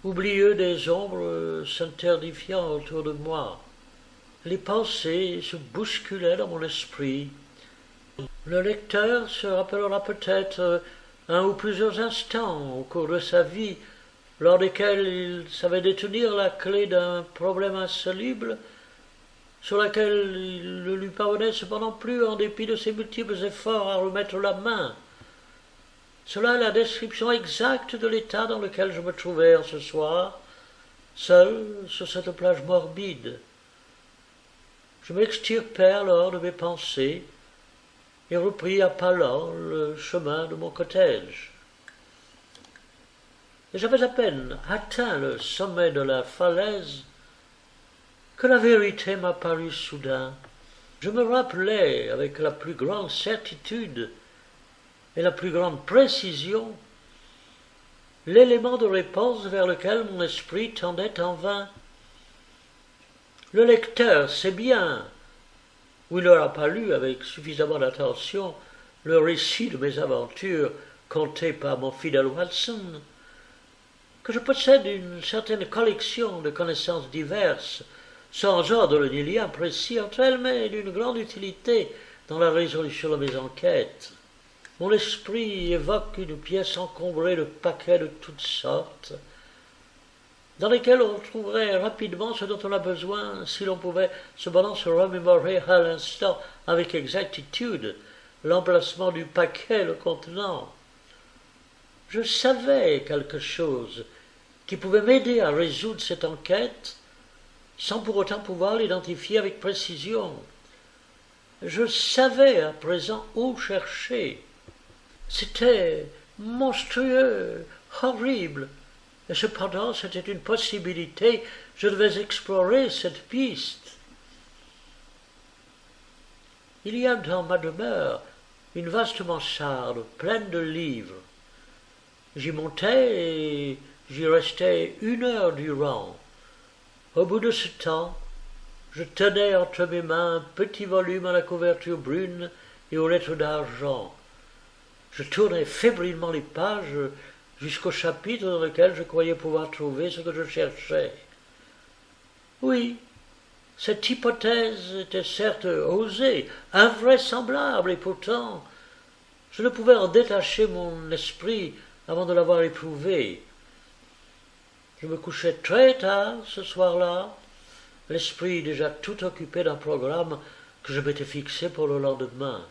oublieux des ombres s'interdifiant autour de moi. Les pensées se bousculaient dans mon esprit. Le lecteur se rappellera peut-être un ou plusieurs instants au cours de sa vie lors desquels il savait détenir la clé d'un problème insoluble sur laquelle il ne lui parvenait cependant plus en dépit de ses multiples efforts à remettre la main. Cela est la description exacte de l'état dans lequel je me trouvais en ce soir, seul sur cette plage morbide. Je m'extirpai alors de mes pensées et repris à pas lents le chemin de mon cottage. Et j'avais à peine atteint le sommet de la falaise que la vérité m'apparut soudain. Je me rappelai avec la plus grande certitude et la plus grande précision l'élément de réponse vers lequel mon esprit tendait en vain. Le lecteur sait bien, ou il n'aura pas lu avec suffisamment d'attention le récit de mes aventures conté par mon fidèle Watson, que je possède une certaine collection de connaissances diverses, sans ordre ni lien précis entre elles, mais d'une grande utilité dans la résolution de mes enquêtes. Mon esprit évoque une pièce encombrée de paquets de toutes sortes, dans lesquels on trouverait rapidement ce dont on a besoin si l'on pouvait cependant se remémorer à l'instant avec exactitude l'emplacement du paquet le contenant. Je savais quelque chose qui pouvait m'aider à résoudre cette enquête sans pour autant pouvoir l'identifier avec précision. Je savais à présent où chercher. C'était monstrueux, horrible, et cependant c'était une possibilité, je devais explorer cette piste. Il y a dans ma demeure une vaste mansarde pleine de livres. J'y montais et j'y restais 1 heure durant. Au bout de ce temps, je tenais entre mes mains un petit volume à la couverture brune et aux lettres d'argent. Je tournais fébrilement les pages jusqu'au chapitre dans lequel je croyais pouvoir trouver ce que je cherchais. Oui, cette hypothèse était certes osée, invraisemblable, et pourtant je ne pouvais en détacher mon esprit avant de l'avoir éprouvée. Je me couchais très tard ce soir-là, l'esprit déjà tout occupé d'un programme que je m'étais fixé pour le lendemain.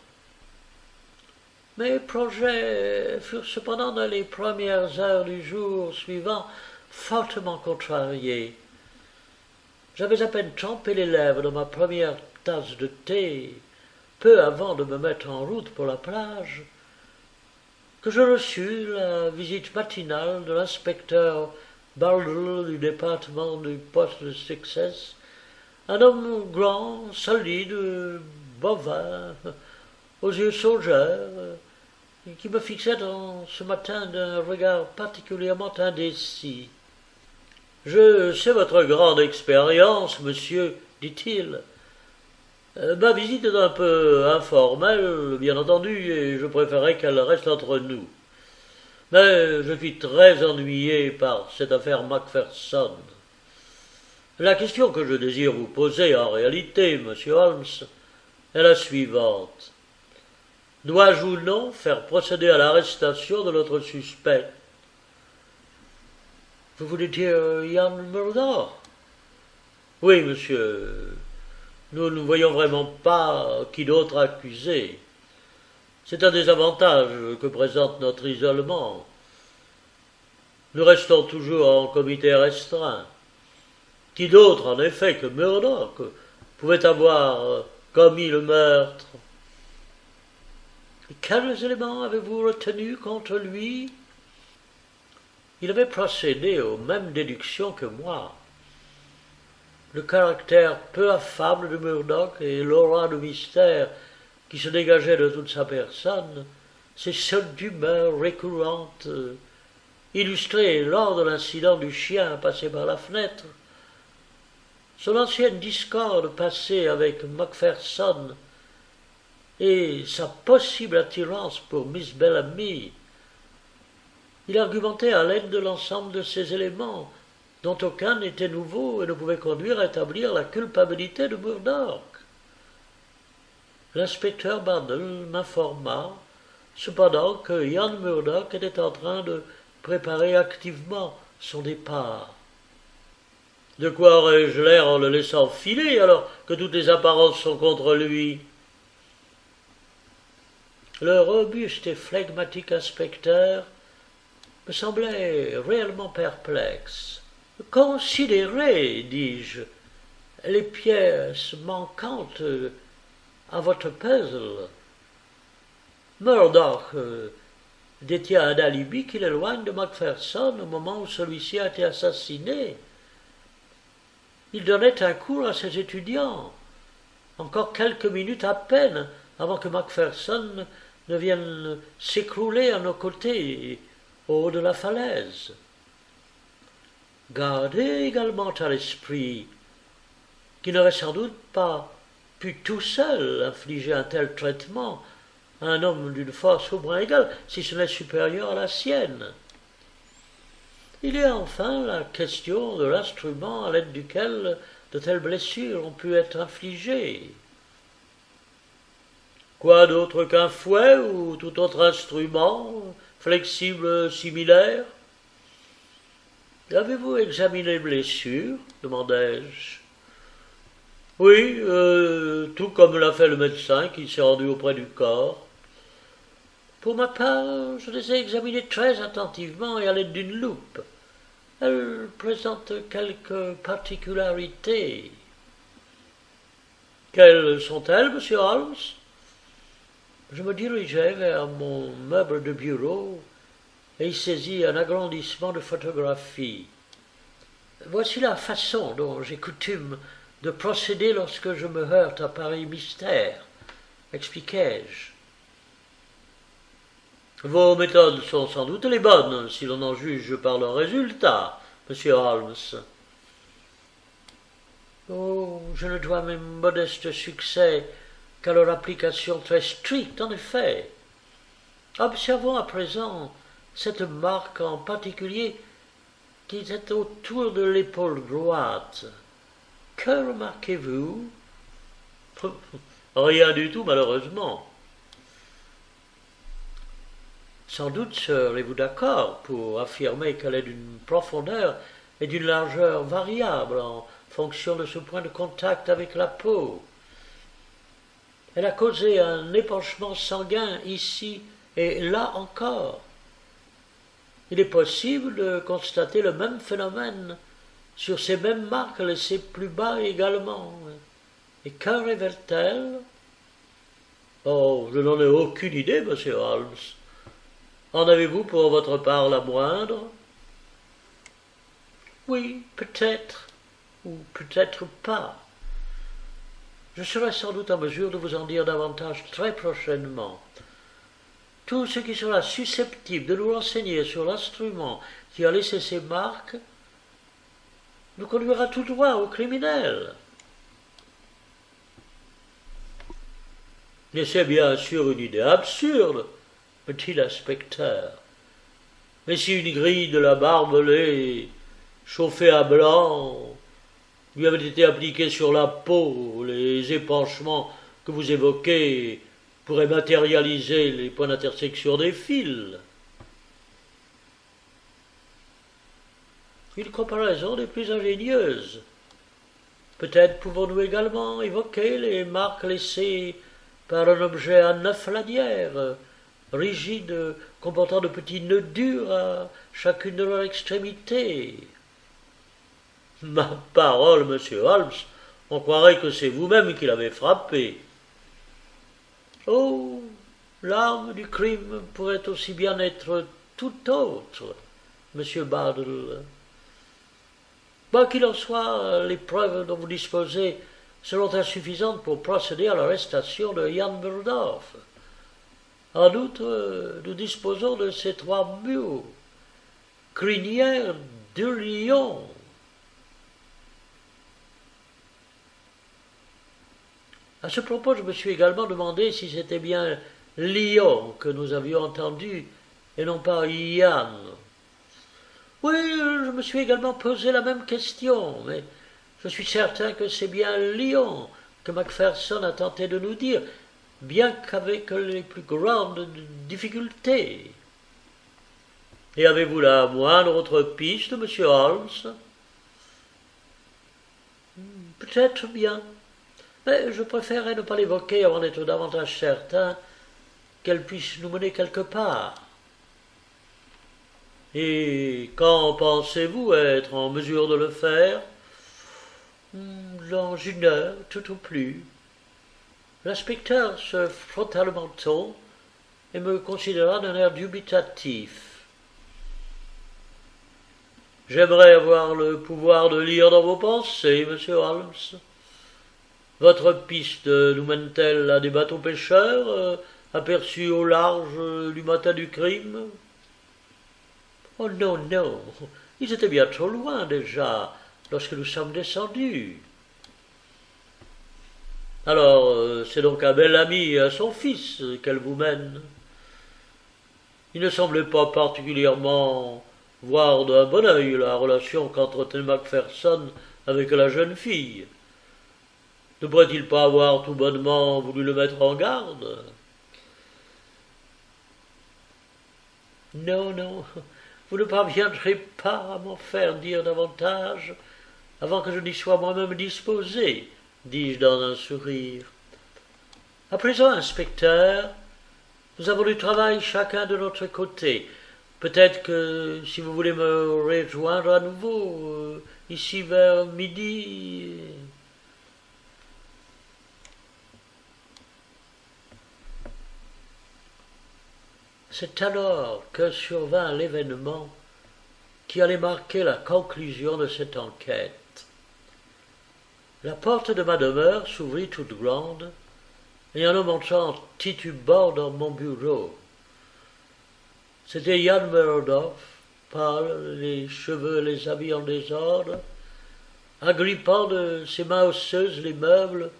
Mes projets furent cependant dans les premières heures du jour suivant fortement contrariés. J'avais à peine trempé les lèvres dans ma première tasse de thé peu avant de me mettre en route pour la plage, que je reçus la visite matinale de l'inspecteur Bardell du département du poste de Success, un homme grand, solide, bovin, aux yeux songeurs, qui me fixait ce matin d'un regard particulièrement indécis. « Je sais votre grande expérience, monsieur, dit-il. Ma visite est un peu informelle, bien entendu, et je préférais qu'elle reste entre nous. Mais je suis très ennuyé par cette affaire Macpherson. La question que je désire vous poser, en réalité, monsieur Holmes, est la suivante. Dois-je ou non faire procéder à l'arrestation de notre suspect? Vous voulez dire Ian Murdoch? Oui, monsieur. Nous ne voyons vraiment pas qui d'autre accuser. C'est un des avantages que présente notre isolement. Nous restons toujours en comité restreint. Qui d'autre, en effet, que Murdoch pouvait avoir commis le meurtre? Et quels éléments avez-vous retenus contre lui? Il avait procédé aux mêmes déductions que moi. Le caractère peu affable de Murdoch et l'aura de mystère qui se dégageait de toute sa personne, ses sautes d'humeur récurrentes, illustrées lors de l'incident du chien passé par la fenêtre, son ancienne discorde passée avec Macpherson et sa possible attirance pour Miss Bellamy, il argumentait à l'aide de l'ensemble de ces éléments, dont aucun n'était nouveau et ne pouvait conduire à établir la culpabilité de Murdoch. L'inspecteur Bardell m'informa cependant que Ian Murdoch était en train de préparer activement son départ. De quoi aurais-je l'air en le laissant filer alors que toutes les apparences sont contre lui? Le robuste et flegmatique inspecteur me semblait réellement perplexe. Considérez, dis-je, les pièces manquantes à votre puzzle. Murdoch détient un alibi qui l'éloigne de Macpherson au moment où celui-ci a été assassiné. Il donnait un cours à ses étudiants, encore quelques minutes à peine avant que Macpherson ne vienne s'écrouler à nos côtés au haut de la falaise. Gardez également à l'esprit qu'il n'aurait sans doute pas pu tout seul infliger un tel traitement à un homme d'une force au moins égale, si ce n'est supérieure à la sienne. Il y a enfin la question de l'instrument à l'aide duquel de telles blessures ont pu être infligées. Quoi d'autre qu'un fouet ou tout autre instrument, flexible similaire? Avez-vous examiné les blessures? Demandai-je. Oui, tout comme l'a fait le médecin qui s'est rendu auprès du corps. Pour ma part, je les ai examinées très attentivement et à l'aide d'une loupe. Elles présentent quelques particularités. Quelles sont-elles, monsieur Holmes? Je me dirigeai vers mon meuble de bureau et y saisis un agrandissement de photographie. Voici la façon dont j'ai coutume de procéder lorsque je me heurte à pareil mystère, expliquai-je. Vos méthodes sont sans doute les bonnes, si l'on en juge par leurs résultats, monsieur Holmes. Oh, je ne dois mes modestes succès qu'à leur application très stricte, en effet. Observons à présent cette marque en particulier qui est autour de l'épaule droite. Que remarquez-vous? Rien du tout, malheureusement. Sans doute serez-vous d'accord pour affirmer qu'elle est d'une profondeur et d'une largeur variable en fonction de ce point de contact avec la peau. Elle a causé un épanchement sanguin ici et là encore. Il est possible de constater le même phénomène sur ces mêmes marques laissées plus bas également. Et que révèle-t-elle? Oh, je n'en ai aucune idée, monsieur Holmes. En avez-vous pour votre part la moindre? Oui, peut-être, ou peut-être pas. Je serai sans doute en mesure de vous en dire davantage très prochainement. Tout ce qui sera susceptible de nous renseigner sur l'instrument qui a laissé ses marques nous conduira tout droit au criminel. Et c'est bien sûr une idée absurde, petit l'inspecteur. Mais si une grille de la barbelée, chauffée à blanc, lui avait été appliquée sur la peau, les épanchements que vous évoquez pourraient matérialiser les points d'intersection des fils. Une comparaison des plus ingénieuses. Peut-être pouvons-nous également évoquer les marques laissées par un objet à 9 lanières, rigide, comportant de petits nœuds durs à chacune de leurs extrémités. Ma parole, monsieur Holmes, on croirait que c'est vous-même qui l'avez frappé. Oh, l'arme du crime pourrait aussi bien être tout autre, monsieur Badle. Quoi qu'il en soit, les preuves dont vous disposez seront insuffisantes pour procéder à l'arrestation de Jan Murdoff. En outre, nous disposons de ces 3 murs, crinière de lion. À ce propos, je me suis également demandé si c'était bien lion que nous avions entendu et non pas Yann. Oui, je me suis également posé la même question, mais je suis certain que c'est bien lion que Macpherson a tenté de nous dire, bien qu'avec les plus grandes difficultés. Et avez-vous la moindre autre piste, monsieur Holmes? Peut-être bien, mais je préférerais ne pas l'évoquer avant d'être davantage certain qu'elle puisse nous mener quelque part. Et quand pensez-vous être en mesure de le faire? Dans 1 heure, tout au plus. L'inspecteur se frotta le menton et me considéra d'un air dubitatif. J'aimerais avoir le pouvoir de lire dans vos pensées, monsieur Holmes. Votre piste nous mène-t-elle à des bateaux pêcheurs aperçus au large du matin du crime? Oh non, non, ils étaient bien trop loin déjà lorsque nous sommes descendus. Alors, c'est donc un bel ami et à son fils qu'elle vous mène. Il ne semblait pas particulièrement voir d'un bon œil la relation qu'entretenait Macpherson avec la jeune fille. Ne pourrait-il pas avoir tout bonnement voulu le mettre en garde? Non, non, vous ne parviendrez pas à m'en faire dire davantage avant que je n'y sois moi-même disposé, dis-je dans un sourire. À présent, inspecteur, nous avons du travail chacun de notre côté. Peut-être que si vous voulez me rejoindre à nouveau, ici vers midi... C'est alors que survint l'événement qui allait marquer la conclusion de cette enquête. La porte de ma demeure s'ouvrit toute grande, et un homme entrant titubant dans mon bureau. C'était Jan Murdoff, pâle, les cheveux et les habits en désordre, agrippant de ses mains osseuses les meubles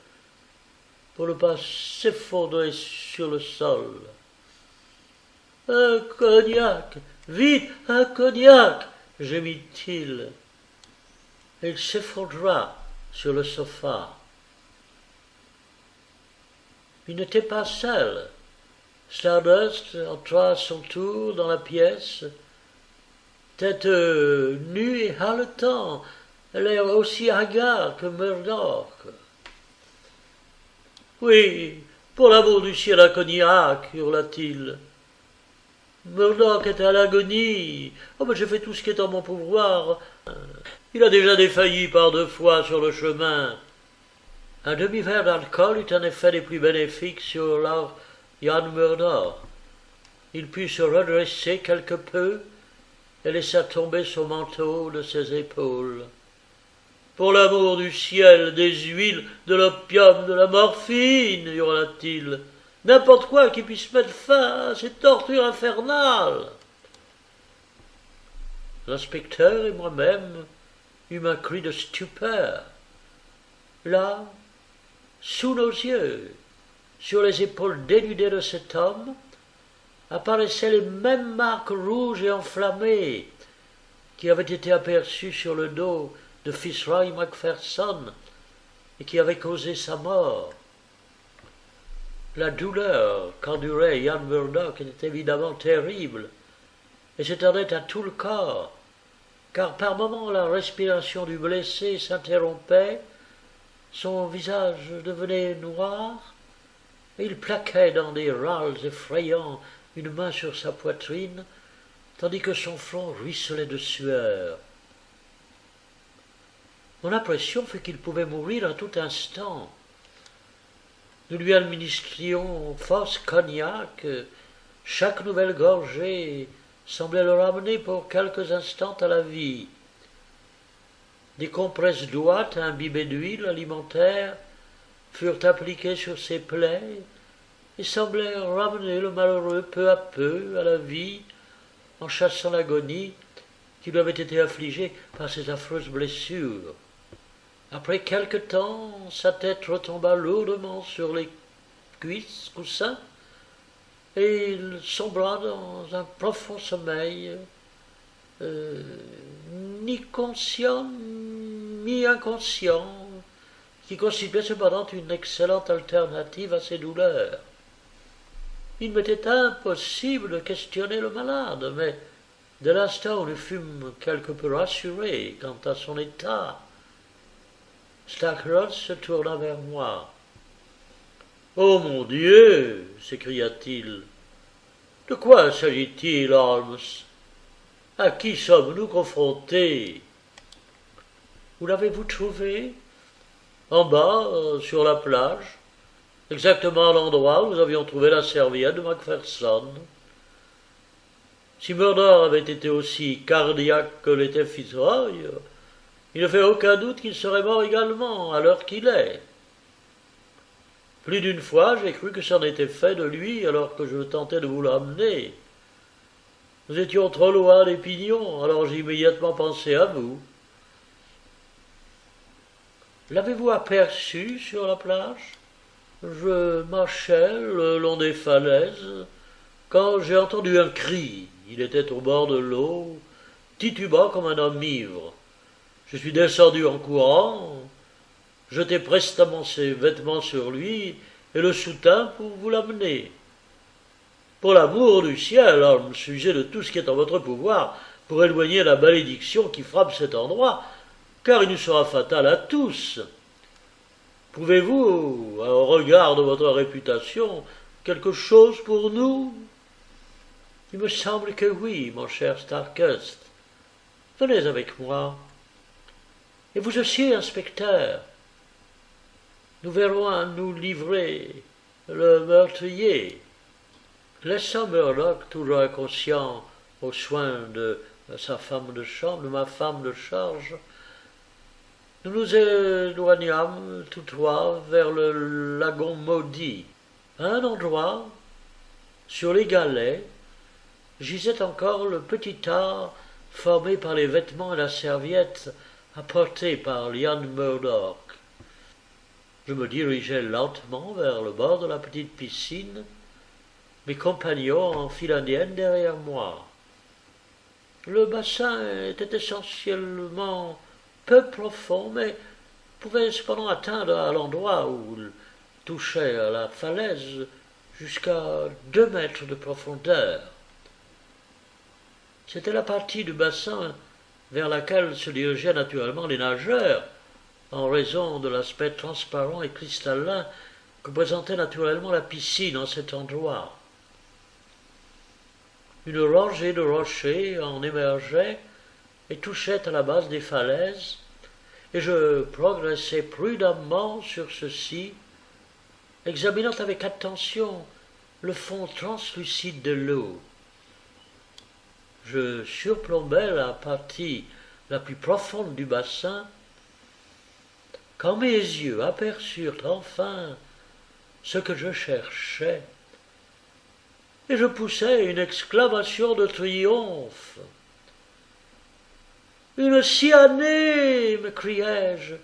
pour ne pas s'effondrer sur le sol. « Un cognac! Vite, un cognac !» gémit-il. Et il s'effondra sur le sofa. Il n'était pas seul. Stardust entra à son tour dans la pièce, tête nue et haletant, l'air aussi hagard que Murdoch. « Oui, pour l'amour du ciel, un cognac !» hurla-t-il. Murdoch est à l'agonie. Oh, mais j'ai fait tout ce qui est en mon pouvoir. Il a déjà défailli par 2 fois sur le chemin. Un demi-verre d'alcool eut un effet des plus bénéfiques sur Lord Jan Murdor. Il put se redresser quelque peu et laissa tomber son manteau de ses épaules. « Pour l'amour du ciel, des huiles, de l'opium, de la morphine !» hurla-t-il. « N'importe quoi qui puisse mettre fin à ces tortures infernales !» L'inspecteur et moi-même eûmes un cri de stupeur. Là, sous nos yeux, sur les épaules dénudées de cet homme, apparaissaient les mêmes marques rouges et enflammées qui avaient été aperçues sur le dos de Fitzroy Macpherson et qui avaient causé sa mort. La douleur qu'endurait Jan Murdoch était évidemment terrible et s'étendait à tout le corps, car par moments la respiration du blessé s'interrompait, son visage devenait noir, et il plaquait dans des râles effrayants une main sur sa poitrine, tandis que son front ruisselait de sueur. Mon impression fut qu'il pouvait mourir à tout instant. Nous lui administrions force cognac, chaque nouvelle gorgée semblait le ramener pour quelques instants à la vie. Des compresses d'ouate imbibées d'huile alimentaire furent appliquées sur ses plaies et semblèrent ramener le malheureux peu à peu à la vie en chassant l'agonie qui lui avait été affligée par ces affreuses blessures. Après quelque temps, sa tête retomba lourdement sur les coussins et il sombra dans un profond sommeil, ni conscient ni inconscient, qui constituait cependant une excellente alternative à ses douleurs. Il m'était impossible de questionner le malade, mais dès l'instant où nous fûmes quelque peu rassurés quant à son état, Starkroth se tourna vers moi. « Oh mon Dieu !» s'écria-t-il. « De quoi s'agit-il, Holmes? À qui sommes-nous confrontés? » « Où l'avez-vous trouvé? »« En bas, sur la plage, exactement à l'endroit où nous avions trouvé la serviette de Macpherson. Si Murdor avait été aussi cardiaque que l'était Fitzroy, il ne fait aucun doute qu'il serait mort également à l'heure qu'il est. Plus d'une fois, j'ai cru que c'en était fait de lui alors que je tentais de vous l'amener. Nous étions trop loin des pignons, alors j'ai immédiatement pensé à vous. L'avez-vous aperçu sur la plage? Je marchais le long des falaises quand j'ai entendu un cri. Il était au bord de l'eau, titubant comme un homme ivre. Je suis descendu en courant, jeté prestement ses vêtements sur lui et le soutint pour vous l'amener. Pour l'amour du ciel, Holmes, usez de tout ce qui est en votre pouvoir pour éloigner la malédiction qui frappe cet endroit, car il nous sera fatal à tous. Pouvez-vous, au regard de votre réputation, quelque chose pour nous? Il me semble que oui, mon cher Starkest. Venez avec moi. Et vous aussi, inspecteur. Nous verrons à nous livrer le meurtrier. Laissant Murdoch, toujours inconscient, aux soins de sa femme de chambre, de ma femme de charge, nous nous éloignâmes tous trois vers le lagon maudit. À un endroit, sur les galets, gisait encore le petit tas formé par les vêtements et la serviette apportés par Jan Murdoch. Je me dirigeais lentement vers le bord de la petite piscine, mes compagnons en file indienne derrière moi. Le bassin était essentiellement peu profond, mais pouvait cependant atteindre à l'endroit où il touchait à la falaise jusqu'à 2 mètres de profondeur. C'était la partie du bassin vers laquelle se dirigeaient naturellement les nageurs, en raison de l'aspect transparent et cristallin que présentait naturellement la piscine en cet endroit. Une rangée de rochers en émergeait et touchait à la base des falaises, et je progressai prudemment sur ceci, examinant avec attention le fond translucide de l'eau. Je surplombais la partie la plus profonde du bassin, quand mes yeux aperçurent enfin ce que je cherchais, et je poussai une exclamation de triomphe. « Une cyanée » m'écriai-je,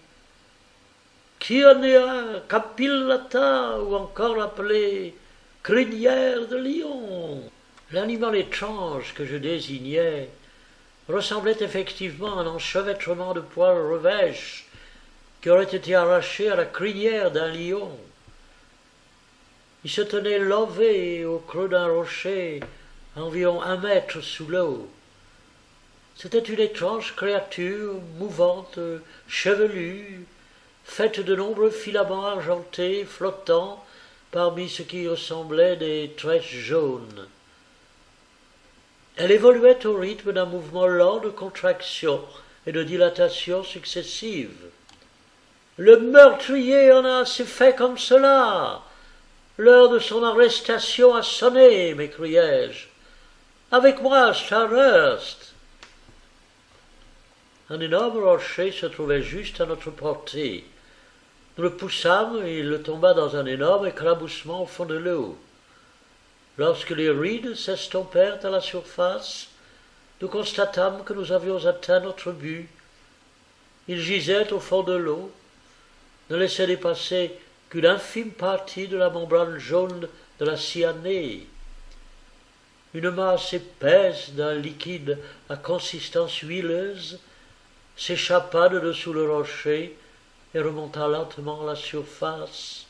« Cyanea capillata, ou encore appelée crinière de lion. » L'animal étrange que je désignais ressemblait effectivement à un enchevêtrement de poils revêches qui aurait été arraché à la crinière d'un lion. Il se tenait lové au creux d'un rocher, à environ 1 mètre sous l'eau. C'était une étrange créature, mouvante, chevelue, faite de nombreux filaments argentés flottant parmi ce qui ressemblait des tresses jaunes. Elle évoluait au rythme d'un mouvement lent de contraction et de dilatation successives. « Le meurtrier en a assez fait comme cela. L'heure de son arrestation a sonné, m'écriai-je. Avec moi, Starhurst. » Un énorme rocher se trouvait juste à notre portée. Nous le poussâmes et il tomba dans un énorme éclaboussement au fond de l'eau. Lorsque les rides s'estompèrent à la surface, nous constatâmes que nous avions atteint notre but. Il gisait au fond de l'eau, ne laissait dépasser qu'une infime partie de la membrane jaune de la cyanée. Une masse épaisse d'un liquide à consistance huileuse s'échappa de dessous le rocher et remonta lentement à la surface.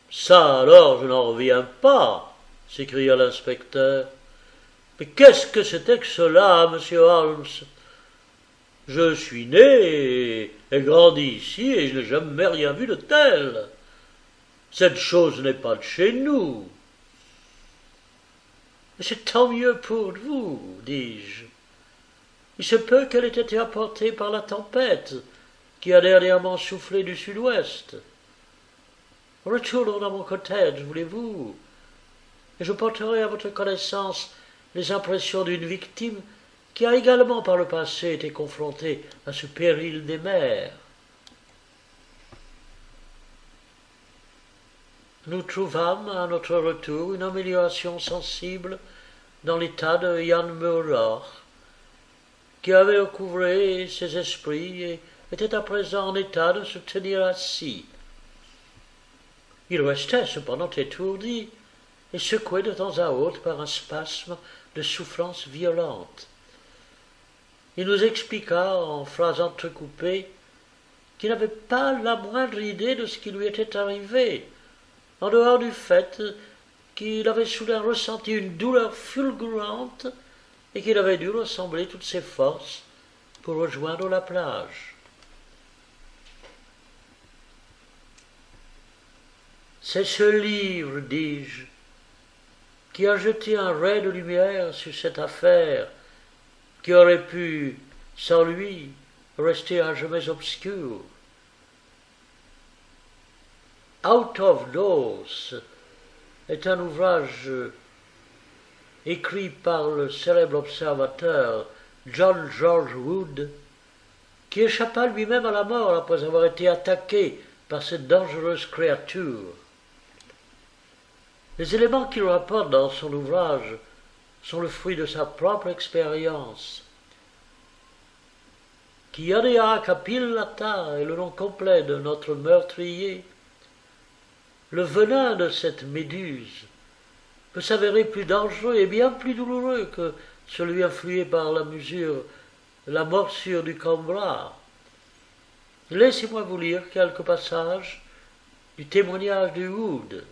« Ça alors, je n'en reviens pas !» s'écria l'inspecteur. « Mais qu'est-ce que c'était que cela, monsieur Holmes ? Je suis né et grandi ici et je n'ai jamais rien vu de tel. Cette chose n'est pas de chez nous. »« Mais c'est tant mieux pour vous, dis-je. Il se peut qu'elle ait été apportée par la tempête qui a dernièrement soufflé du sud-ouest. Retournons dans mon cottage, voulez-vous, et je porterai à votre connaissance les impressions d'une victime qui a également par le passé été confrontée à ce péril des mers. » Nous trouvâmes à notre retour une amélioration sensible dans l'état de Jan Meurer, qui avait recouvré ses esprits et était à présent en état de se tenir assis. Il restait cependant étourdi et secoué de temps à autre par un spasme de souffrance violente. Il nous expliqua en phrases entrecoupées qu'il n'avait pas la moindre idée de ce qui lui était arrivé, en dehors du fait qu'il avait soudain ressenti une douleur fulgurante et qu'il avait dû rassembler toutes ses forces pour rejoindre la plage. C'est ce livre, dis-je, qui a jeté un ray de lumière sur cette affaire qui aurait pu, sans lui, rester à jamais obscure. Out of Doors est un ouvrage écrit par le célèbre observateur John George Wood, qui échappa lui-même à la mort après avoir été attaqué par cette dangereuse créature. Les éléments qu'il rapporte dans son ouvrage sont le fruit de sa propre expérience. Cyanea capillata est le nom complet de notre meurtrier. Le venin de cette méduse peut s'avérer plus dangereux et bien plus douloureux que celui influé par la morsure du cobra. Laissez-moi vous lire quelques passages du témoignage de Wood.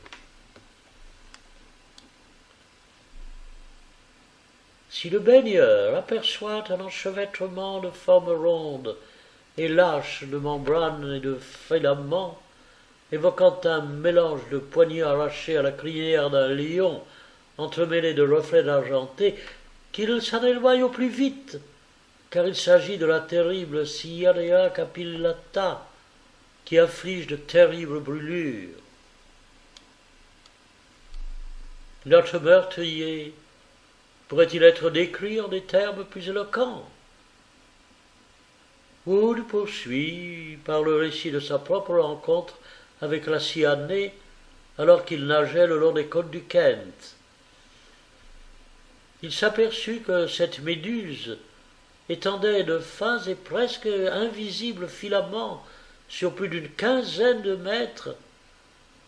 Si le baigneur aperçoit un enchevêtrement de formes rondes et lâches de membranes et de filaments, évoquant un mélange de poignées arrachées à la crinière d'un lion, entremêlés de reflets argentés, qu'il s'en éloigne au plus vite, car il s'agit de la terrible Sciatea capillata qui afflige de terribles brûlures. Notre meurtrier pourrait-il être décrit en des termes plus éloquents? Wood poursuit par le récit de sa propre rencontre avec la Cyanée alors qu'il nageait le long des côtes du Kent. Il s'aperçut que cette méduse étendait de fins et presque invisibles filaments sur plus d'une quinzaine de mètres,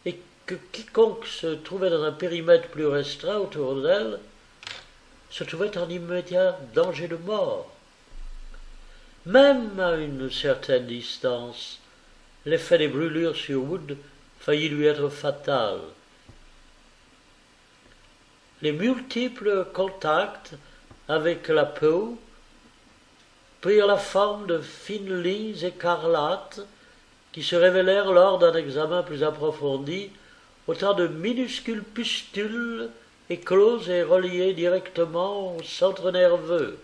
et que quiconque se trouvait dans un périmètre plus restreint autour d'elle se trouvait en immédiat danger de mort. Même à une certaine distance, l'effet des brûlures sur Wood faillit lui être fatal. Les multiples contacts avec la peau prirent la forme de fines lignes écarlates qui se révélèrent lors d'un examen plus approfondi autant de minuscules pustules écloses et reliées directement au centre nerveux.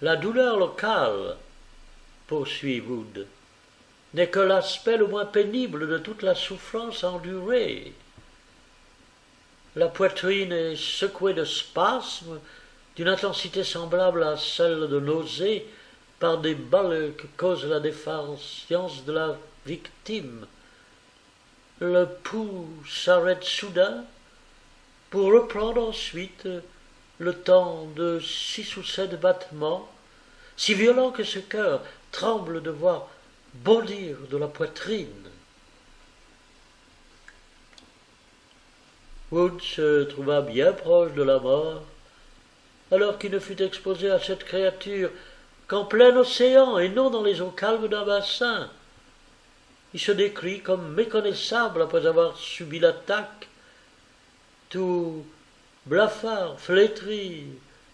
La douleur locale, poursuit Wood, n'est que l'aspect le moins pénible de toute la souffrance endurée. La poitrine est secouée de spasmes d'une intensité semblable à celle de nausées par des balles que cause la défaillance de la victime. Le pouls s'arrête soudain pour reprendre ensuite le temps de 6 ou 7 battements, si violents que ce cœur tremble de voir bondir de la poitrine. Wood se trouva bien proche de la mort, alors qu'il ne fut exposé à cette créature qu'en plein océan et non dans les eaux calmes d'un bassin. Il se décrit comme méconnaissable après avoir subi l'attaque, tout blafard, flétri,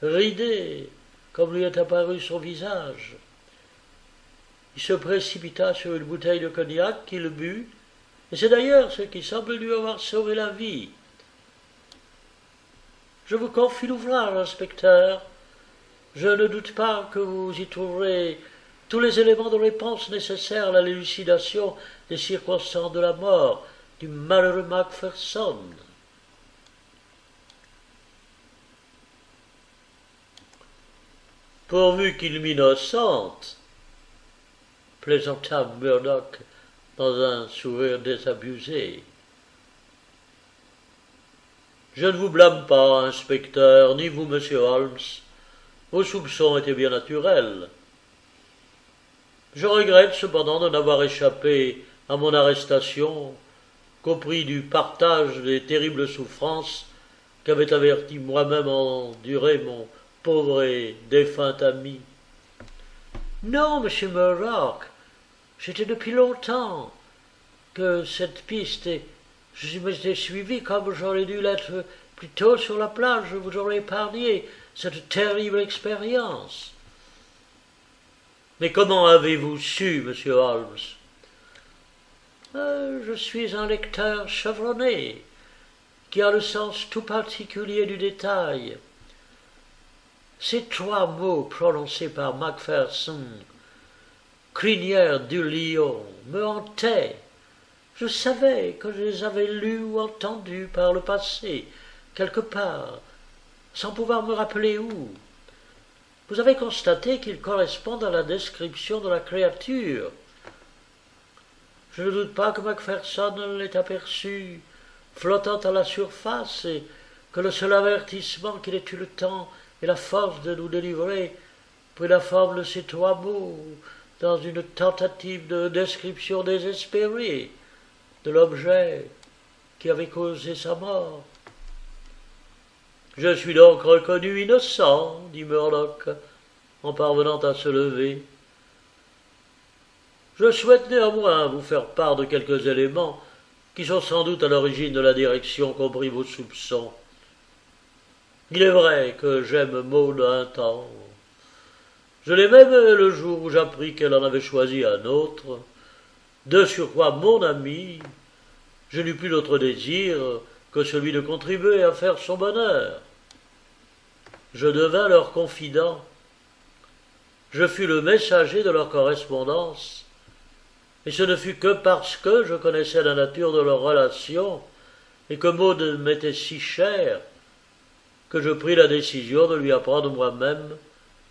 ridé, comme lui est apparu son visage. Il se précipita sur une bouteille de cognac qu'il but, et c'est d'ailleurs ce qui semble lui avoir sauvé la vie. Je vous confie l'ouvrage, inspecteur. Je ne doute pas que vous y trouverez tous les éléments de réponse nécessaires à l'élucidation des circonstances de la mort du malheureux Macpherson. Pourvu qu'il m'innocente, plaisanta Murdoch dans un sourire désabusé. Je ne vous blâme pas, inspecteur, ni vous, monsieur Holmes. Vos soupçons étaient bien naturels. Je regrette cependant de n'avoir échappé à mon arrestation qu'au prix du partage des terribles souffrances qu'avait averti moi-même enduré mon pauvre et défunt ami. Non, monsieur Murdoch, j'étais depuis longtemps que cette piste et je m'étais suivi comme j'aurais dû l'être plus tôt sur la plage, je vous aurais épargné cette terrible expérience. Mais comment avez-vous su, monsieur Holmes? Je suis un lecteur chevronné, qui a le sens tout particulier du détail. Ces 3 mots prononcés par Macpherson, crinière du lion, me hantaient. Je savais que je les avais lus ou entendus par le passé, quelque part, sans pouvoir me rappeler où. Vous avez constaté qu'ils correspondent à la description de la créature. Je ne doute pas que Macpherson l'ait aperçu, flottant à la surface, et que le seul avertissement qu'il ait eu le temps et la force de nous délivrer prit la forme de ces 3 mots, dans une tentative de description désespérée de l'objet qui avait causé sa mort. Je suis donc reconnu innocent, dit Murdoch, en parvenant à se lever. Je souhaite néanmoins vous faire part de quelques éléments qui sont sans doute à l'origine de la direction qu'ont pris vos soupçons. Il est vrai que j'aime Maud un temps. Je l'aimais le jour où j'appris qu'elle en avait choisi un autre. De surcroît, mon ami, je n'eus plus d'autre désir que celui de contribuer à faire son bonheur. je devins leur confident. Je fus le messager de leur correspondance, et ce ne fut que parce que je connaissais la nature de leurs relations et que Maud m'était si chère que je pris la décision de lui apprendre moi-même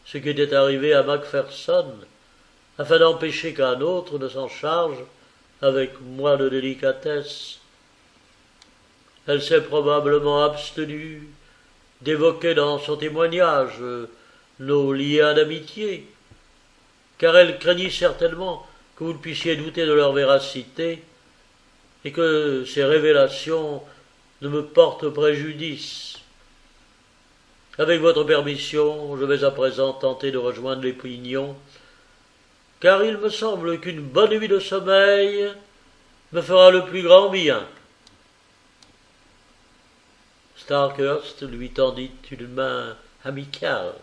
ce qui était arrivé à Macpherson, afin d'empêcher qu'un autre ne s'en charge avec moins de délicatesse. Elle s'est probablement abstenue d'évoquer dans son témoignage nos liens d'amitié, car elle craignit certainement que vous ne puissiez douter de leur véracité et que ces révélations ne me portent préjudice. Avec votre permission, je vais à présent tenter de rejoindre les Pignons, car il me semble qu'une bonne nuit de sommeil me fera le plus grand bien. Starkhurst lui tendit une main amicale.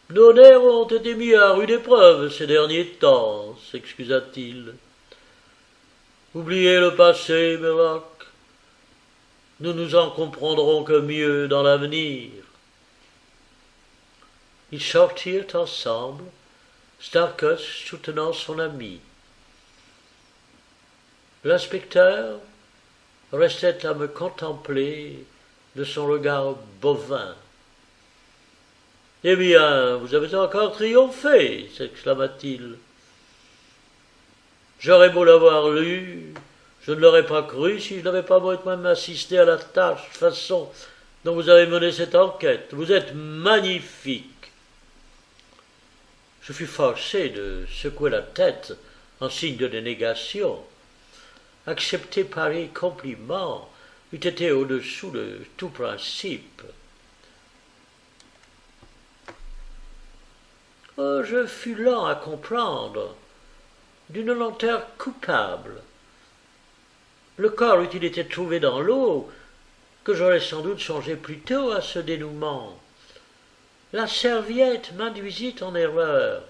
Nos nerfs ont été mis à rude épreuve ces derniers temps, s'excusa-t-il. Oubliez le passé, Murlock. Nous nous en comprendrons que mieux dans l'avenir. Ils sortirent ensemble, Starkhurst soutenant son ami. L'inspecteur restait à me contempler de son regard bovin. « Eh bien, vous avez encore triomphé !» s'exclama-t-il. « J'aurais beau l'avoir lu, je ne l'aurais pas cru si je n'avais pas moi-même assisté à la tâche, façon dont vous avez mené cette enquête. Vous êtes magnifique !» Je fus forcé de secouer la tête en signe de dénégation. Accepter pareil compliment eût été au-dessous de tout principe. Oh, je fus lent à comprendre, d'une lenteur coupable. Le corps eût-il été trouvé dans l'eau, que j'aurais sans doute songé plus tôt à ce dénouement. La serviette m'induisit en erreur.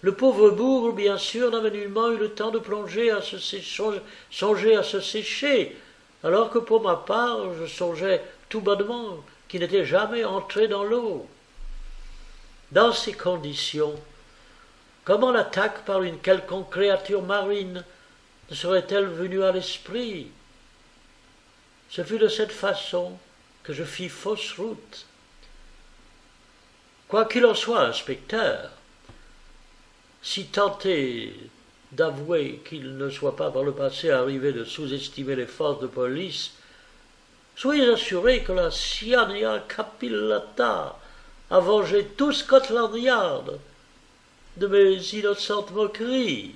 Le pauvre bourg, bien sûr, n'avait nullement eu le temps de songer à se sécher, alors que pour ma part, je songeais tout bonnement qu'il n'était jamais entré dans l'eau. Dans ces conditions, comment l'attaque par une quelconque créature marine ne serait-elle venue à l'esprit? Ce fut de cette façon que je fis fausse route. Quoi qu'il en soit, inspecteur, si tenté d'avouer qu'il ne soit pas par le passé arrivé de sous-estimer les forces de police, soyez assuré que la Cyania Capillata a vengé tout Scotland Yard de mes innocentes moqueries.